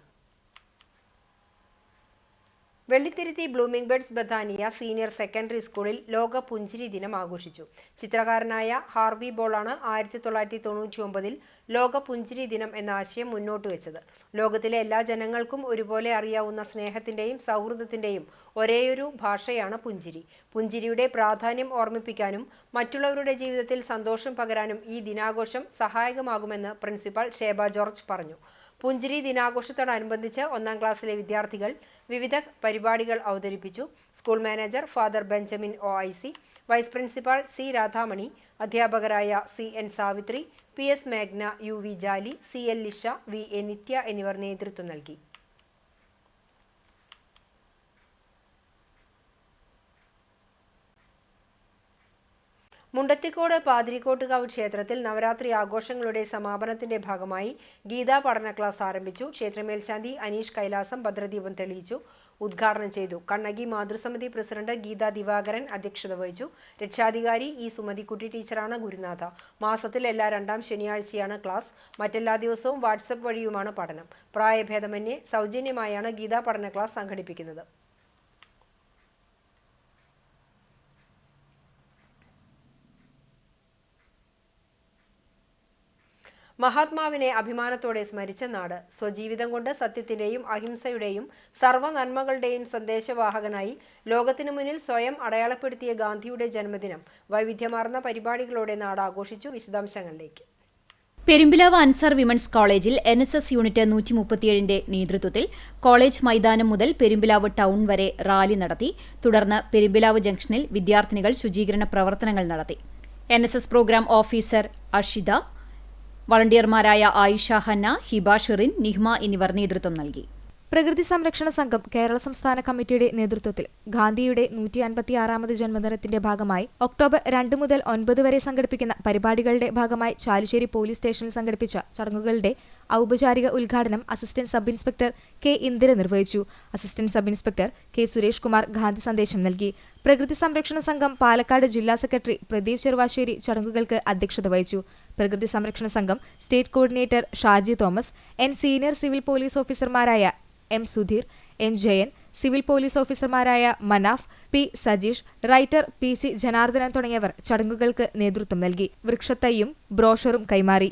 Vellithiruthi blooming birds Bethania senior secondary സ്കൂളിൽ ലോക പുഞ്ചിരി ദിനം ആഘോഷിച്ചു. ചിത്രകാരനായ ഹാർവി ബോളാണ് 1999 ലോക പുഞ്ചിരി ദിനം എന്ന ആശയം മുന്നോട്ട് വെച്ചത്. ലോകത്തിലെ എല്ലാ ജനങ്ങൾക്കും ഒരുപോലെ അറിയാവുന്ന സ്നേഹത്തിന്റെയും സൗഹൃദത്തിന്റെയും ഒരേയൊരു ഭാഷയാണ് പുഞ്ചിരി. പുഞ്ചിരിയുടെ പ്രാധാന്യം ഓർമ്മിപ്പിക്കാനും മറ്റുള്ളവരുടെ ജീവിതത്തിൽ സന്തോഷം പകരാനും ഈ ദിനാഘോഷം സഹായകമാകുമെന്ന് പ്രിൻസിപ്പൽ ഷേബ ജോർജ് പറഞ്ഞു. പുഞ്ചിരി ദിനാഘോഷത്തോടനുബന്ധിച്ച് 1ാം ക്ലാസ്സിലെ വിദ്യാർത്ഥികൾ വിവിധ പരിപാടികൾ അവതരിപ്പിച്ചു. School manager father Benjamin OIC, vice principal C Radhamani, അധ്യാപകരായ CN Savitri, PS മേഘ്ന, UV jali, CL Lisha, VA നിത്യ എന്നിവർ നേതൃത്വം നൽകി. മുണ്ടത്തിക്കോട് പാതിരിക്കോട്ടുകാവ് ക്ഷേത്രത്തിൽ നവരാത്രി ആഘോഷങ്ങളുടെ സമാപനത്തിന്റെ ഭാഗമായി ഗീതാ പഠന ക്ലാസ് ആരംഭിച്ചു. ക്ഷേത്രമേൽശാന്തി അനീഷ് കൈലാസം ഭദ്രദീപം തെളിയിച്ചു, ഉദ്ഘാടനം ചെയ്തു. കണ്ണകി മാതൃസമിതി പ്രസിഡന്റ് ഗീതാ ദിവാകരൻ അധ്യക്ഷത വഹിച്ചു. രക്ഷാധികാരി E സുമതിക്കുട്ടി ടീച്ചറാണ് ഗുരുനാഥ. മാസത്തിൽ എല്ലാ 2ാം ശനിയാഴ്ചയാണ് ക്ലാസ്. മറ്റെല്ലാ ദിവസവും വാട്സപ്പ് വഴിയുമാണ് പഠനം. പ്രായഭേദമന്യേ സൗജന്യമായാണ് ഗീതാ പഠന ക്ലാസ് സംഘടിപ്പിക്കുന്നത്. മഹാത്മാവിനെ അഭിമാനത്തോടെ സ്മരിച്ച നാട്. സ്വജീവിതം കൊണ്ട് സത്യത്തിന്റെയും അഹിംസയുടെയും സർവ്വ നന്മകളുടെയും സന്ദേശവാഹകനായി ലോകത്തിനു മുന്നിൽ സ്വയം അടയാളപ്പെടുത്തിയ ഗാന്ധിയുടെ ജന്മദിനം വൈവിധ്യമാർന്ന പരിപാടികളോടെ നാട് ആഘോഷിച്ചു. വിശദാംശങ്ങളിലേക്ക്. പെരുമ്പിലാവ് അൻസാർ വിമൻസ് കോളേജിൽ NSS യൂണിറ്റ് 137ന്റെ നേതൃത്വത്തിൽ കോളേജ് മൈതാനം മുതൽ പെരുമ്പിലാവ് ടൗൺ വരെ റാലി നടത്തി. തുടർന്ന് പെരുമ്പിലാവ് ജംഗ്ഷനിൽ വിദ്യാർത്ഥിനികൾ ശുചീകരണ പ്രവർത്തനങ്ങൾ നടത്തി. NSS പ്രോഗ്രാം ഓഫീസർ അഷിത, വളണ്ടിയർമാരായ ആയിഷ ഹന്ന, ഹിബ ഷെറിൻ, നിഹ്മ എന്നിവർ നേതൃത്വം നൽകി. പ്രകൃതി സംരക്ഷണ സംഘം കേരള സംസ്ഥാന കമ്മിറ്റിയുടെ നേതൃത്വത്തിൽ ഗാന്ധിയുടെ 156ാമത് ജന്മദിനത്തിന്റെ ഭാഗമായി ഒക്ടോബർ 2 മുതൽ 9 വരെ സംഘടിപ്പിക്കുന്ന പരിപാടികളുടെ ഭാഗമായി ചാലുശ്ശേരി പോലീസ് സ്റ്റേഷനിൽ സംഘടിപ്പിച്ച ചടങ്ങുകളുടെ ഔപചാരിക ഉദ്ഘാടനം assistant sub inspector K Indira നിർവഹിച്ചു. Assistant sub inspector K Suresh Kumar Gandhi സന്ദേശം നൽകി. പ്രകൃതി സംരക്ഷണ സംഘം പാലക്കാട് ജില്ലാ സെക്രട്ടറി പ്രദീപ് ചെറുവാശ്ശേരി ചടങ്ങുകൾക്ക് അധ്യക്ഷത വഹിച്ചു. പ്രകൃതി സംരക്ഷണ സംഘം state coordinator Shaji Thomas, senior civil police ഓഫീസർമാരായ M Sudheer, N Jayan, civil police ഓഫീസർമാരായ Manaf, P Sajeesh, writer PC Janardhanan തുടങ്ങിയവർ ചടങ്ങുകൾക്ക് നേതൃത്വം നൽകി. വൃക്ഷത്തൈയും ബ്രോഷറും കൈമാറി.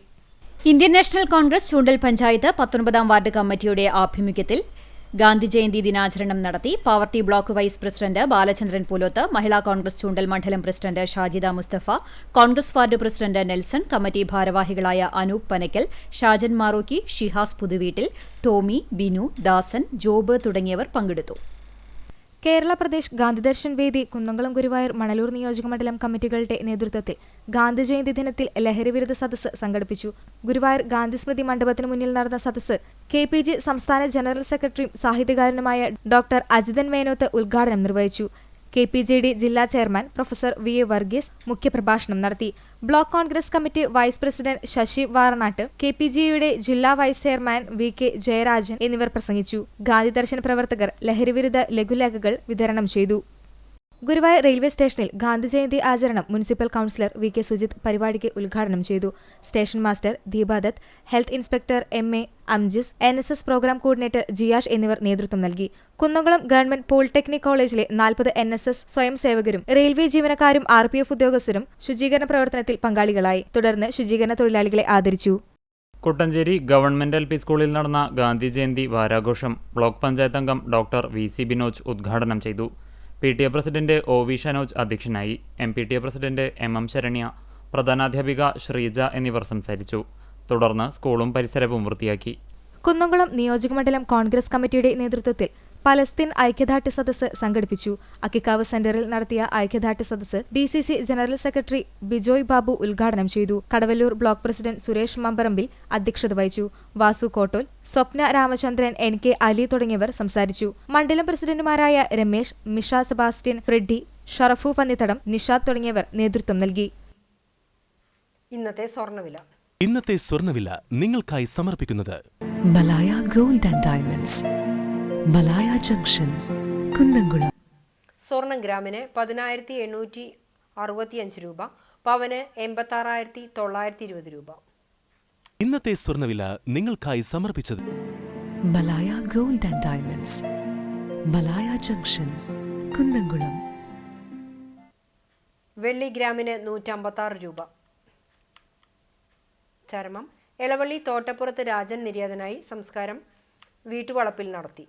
Indian National Congress Choondal panchayat 19ാം വാർഡ് കമ്മിറ്റിയുടെ ആഭിമുഖ്യത്തിൽ ഗാന്ധി ജയന്തി ദിനാചരണം നടത്തി. പാവർട്ടി block vice president Balachandran Puloth, Mahila Congress Choondal മണ്ഡലം president Shajida Musthafa, Congress ward president Nelson, committee ഭാരവാഹികളായ അനൂപ് പനക്കൽ, ഷാജൻ മാറൂക്കി, ഷിഹാസ് പുതുവീട്ടിൽ, ടോമി, ബിനു, ദാസൻ, ജോബ് തുടങ്ങിയവർ പങ്കെടുത്തു. കേരള പ്രദേശ് ഗാന്ധിദർശൻ വേദി, കുന്നംകുളം ഗുരുവായൂർ മണലൂർ നിയോജകമണ്ഡലം കമ്മിറ്റികളുടെ നേതൃത്വത്തിൽ ഗാന്ധി ജയന്തി ദിനത്തിൽ ലഹരിവിരുദ്ധ സദസ്സ് സംഘടിപ്പിച്ചു. ഗുരുവായൂർ ഗാന്ധി സ്മൃതി മണ്ഡപത്തിന് മുന്നിൽ നടന്ന സദസ്സ് KPG സംസ്ഥാന ജനറൽ സെക്രട്ടറിയും സാഹിത്യകാരനുമായ ഡോക്ടർ അജിതൻ മേനോത്ത് ഉദ്ഘാടനം നിർവഹിച്ചു. KPJD ജില്ലാ ചെയർമാൻ പ്രൊഫസർ VA വർഗീസ് മുഖ്യപ്രഭാഷണം നടത്തി. Block Congress committee vice president Sasi Varanat, KPGയുടെ ജില്ലാ വൈസ് ചെയർമാൻ VK ജയരാജൻ എന്നിവർ പ്രസംഗിച്ചു. ഗാന്ധിദർശൻ പ്രവർത്തകർ ലഹരിവിരുദ്ധ ലഘുലേഖകൾ വിതരണം ചെയ്തു. ഗുരുവായൂർ റെയിൽവേ സ്റ്റേഷനിൽ ഗാന്ധി ജയന്തി ആചരണം മുനിസിപ്പൽ കൗൺസിലർ VK സുജിത് പരിപാടിക്ക് ഉദ്ഘാടനം ചെയ്തു. Station master Deepadath, health inspector MA Amjis, NSS programme coordinator Jiyash എന്നിവർ നേതൃത്വം നൽകി. കുന്നംകുളം ഗവൺമെന്റ് പോളിടെക്നിക് കോളേജിലെ 40 NSS സ്വയം സേവകരും റെയിൽവേ ജീവനക്കാരും RPF ഉദ്യോഗസ്ഥരും ശുചീകരണ പ്രവർത്തനത്തിൽ പങ്കാളികളായി. തുടർന്ന് ശുചീകരണ തൊഴിലാളികളെ ആദരിച്ചു. കുട്ടഞ്ചേരി ഗവൺമെന്റ് LP സ്കൂളിൽ നടന്ന ഗാന്ധി ജയന്തി വാരാഘോഷം ബ്ലോക്ക് പഞ്ചായത്ത് അംഗം ഡോക്ടർ VC ബിനോജ് ഉദ്ഘാടനം ചെയ്തു. PTA പ്രസിഡന്റ് OV ഷനോജ് അധ്യക്ഷനായി. MPTA പ്രസിഡന്റ് MM ശരണ്യ, പ്രധാനാധ്യാപിക ശ്രീജ എന്നിവർ സംസാരിച്ചു. തുടർന്ന് സ്കൂളും പരിസരവും വൃത്തിയാക്കി. കുന്നംകുളം നിയോജകമണ്ഡലം കോൺഗ്രസ് കമ്മിറ്റിയുടെ നേതൃത്വത്തിൽ പലസ്തീൻ ഐക്യദാർഢ്യ സദസ്സ് സംഘടിപ്പിച്ചു. അക്കിക്കാവ് സെന്ററിൽ നടത്തിയ ഐക്യദാർഢ്യ സദസ്സ് DCC general secretary Bijoy Babu ഉദ്ഘാടനം ചെയ്തു. കടവല്ലൂർ ബ്ലോക്ക് പ്രസിഡന്റ് സുരേഷ് മമ്പറമ്പിൽ അധ്യക്ഷത വഹിച്ചു. വാസു കോട്ടോൽ, സ്വപ്ന രാമചന്ദ്രൻ, NK അലി തുടങ്ങിയവർ സംസാരിച്ചു. മണ്ഡലം പ്രസിഡന്റുമാരായ രമേശ്, മിഷ സെബാസ്റ്റ്യൻ, ഫ്രെഡി, ഷറഫു പന്നിത്തടം, നിഷാദ് തുടങ്ങിയവർ നേതൃത്വം നൽകി. ഇന്നത്തെ സ്വർണ്ണവില നിങ്ങൾക്കായി സമർപ്പിക്കുന്നത് Malaya gold and diamonds, Malaya junction, Kunnamkulam. സ്വർണം ഗ്രാമിന് 10,865 രൂപ, പവന് 86,920 രൂപ. ഇന്നത്തെ സ്വർണ്ണവില നിങ്ങൾക്കായി സമർപ്പിച്ചത് Malaya gold and diamonds, Malaya junction, Kunnamkulam. വെള്ളി ഗ്രാമിന് 156 രൂപ. ചരമം എളവള്ളി തോട്ടപ്പുറത്ത് രാജൻ നിര്യാതനായി. സംസ്കാരം വീട്ടുവളപ്പിൽ നടത്തി.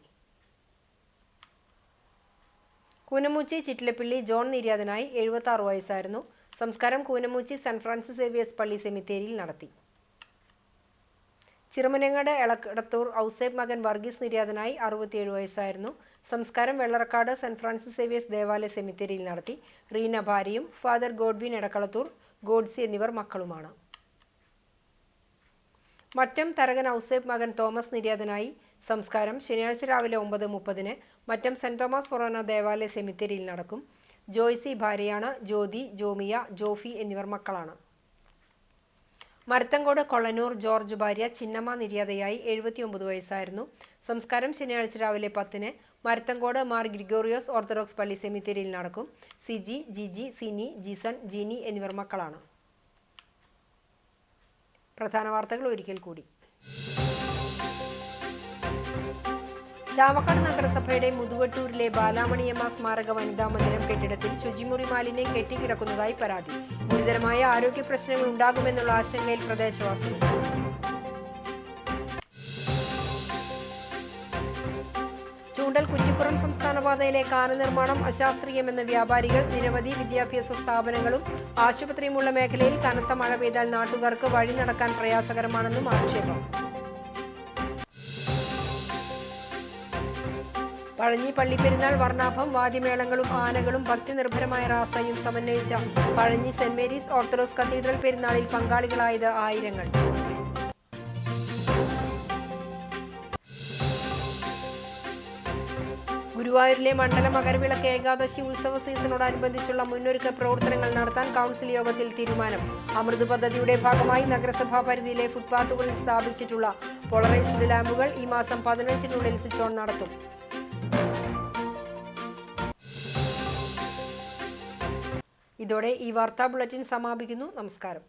കൂനമൂച്ചി ചിറ്റിലപ്പിള്ളി ജോൺ നിര്യാതനായി. 76 വയസ്സായിരുന്നു. സംസ്കാരം കൂനമൂച്ചി സെന്റ് ഫ്രാൻസിസ് സേവിയേഴ്സ് പള്ളി സെമിത്തേരിയിൽ നടത്തി. ചിറമനങ്ങാട് എളക്കടത്തൂർ ഔസേബ് മകൻ വർഗീസ് നിര്യാതനായി. 67 വയസ്സായിരുന്നു. സംസ്കാരം വെള്ളറക്കാട് സെന്റ് ഫ്രാൻസിസ് സേവിയേഴ്സ് ദേവാലയ സെമിത്തേരിയിൽ നടത്തി. റീന ഭാര്യയും ഫാദർ ഗോഡ്വിൻ എടക്കളത്തൂർ, ഗോഡ്സി എന്നിവർ മക്കളുമാണ്. മറ്റം തരകൻ ഔസേബ് മകൻ തോമസ് നിര്യാതനായി. സംസ്കാരം ശനിയാഴ്ച രാവിലെ 9:30 മറ്റം സെന്റ് തോമസ് ഫൊറോന ദേവാലയ സെമിത്തേരിയിൽ നടക്കും. ജോയ്സി ഭാര്യയാണ്. ജ്യോതി, ജോമിയ, ജോഫി എന്നിവർ മക്കളാണ്. മരത്തങ്കോട് കൊള്ളനൂർ ജോർജ് ഭാര്യ ചിന്നമ്മ നിര്യാതയായി. 79 വയസ്സായിരുന്നു. സംസ്കാരം ശനിയാഴ്ച രാവിലെ 10 മരത്തങ്കോട് മാർ ഗ്രിഗോറിയോസ് ഓർത്തഡോക്സ് പള്ളി സെമിത്തേരിയിൽ നടക്കും. സിജി, ജിജി, സിനി, ജിസൺ, ജീനി എന്നിവർ മക്കളാണ്. പ്രധാന വാർത്തകൾ ഒരിക്കൽ കൂടി. ചാവക്കാട് നഗരസഭയുടെ മുതുവട്ടൂരിലെ ബാലാമണിയമ്മ സ്മാരക വനിതാ മന്ദിരം കെട്ടിടത്തിൽ ശുചിമുറി മാലിന്യം കെട്ടിക്കിടക്കുന്നതായി പരാതി. ഗുരുതരമായ ആരോഗ്യ പ്രശ്നങ്ങൾ ഉണ്ടാകുമെന്നുള്ള ആശങ്കയിൽ പ്രദേശവാസികൾ. ചൂണ്ടൽ കുറ്റിപ്പുറം സംസ്ഥാന പാതയിലെ കാന നിർമ്മാണം അശാസ്ത്രീയമെന്ന് വ്യാപാരികൾ. നിരവധി വിദ്യാഭ്യാസ സ്ഥാപനങ്ങളും ആശുപത്രിയുമുള്ള മേഖലയിൽ കനത്ത മഴ പെയ്താൽ നാട്ടുകാർക്ക് വഴി നടക്കാൻ പ്രയാസകരമാണെന്നും ആക്ഷേപം. പഴഞ്ഞി പള്ളിപ്പെരുന്നാൾ വർണ്ണാഭം. വാദ്യമേളങ്ങളും ആനകളും ഭക്തി നിർഭരമായ റാസയും സമന്വയിച്ച Pazhanji saint Mary's orthodox cathedral പെരുന്നാളിൽ പങ്കാളികളായത് ആയിരങ്ങൾ. ഗുരുവായൂരിലെ മണ്ഡല മകരവിളക്ക് ഏകാദശി ഉത്സവ സീസണോടനുബന്ധിച്ചുള്ള മുന്നൊരുക്ക പ്രവർത്തനങ്ങൾ നടത്താൻ കൗൺസിൽ യോഗത്തിൽ തീരുമാനം. അമൃത് പദ്ധതിയുടെ ഭാഗമായി നഗരസഭാ പരിധിയിലെ ഫുട്പാത്തുകളിൽ സ്ഥാപിച്ചിട്ടുള്ള പോളറൈസ്ഡ് ലാമ്പുകൾ ഈ മാസം 15-നുള്ളിൽ സ്വിച്ച് ഓൺ നടത്തും. ഇതോടെ ഈ വാർത്താ ബുള്ളറ്റിൻ സമാപിക്കുന്നു. നമസ്കാരം.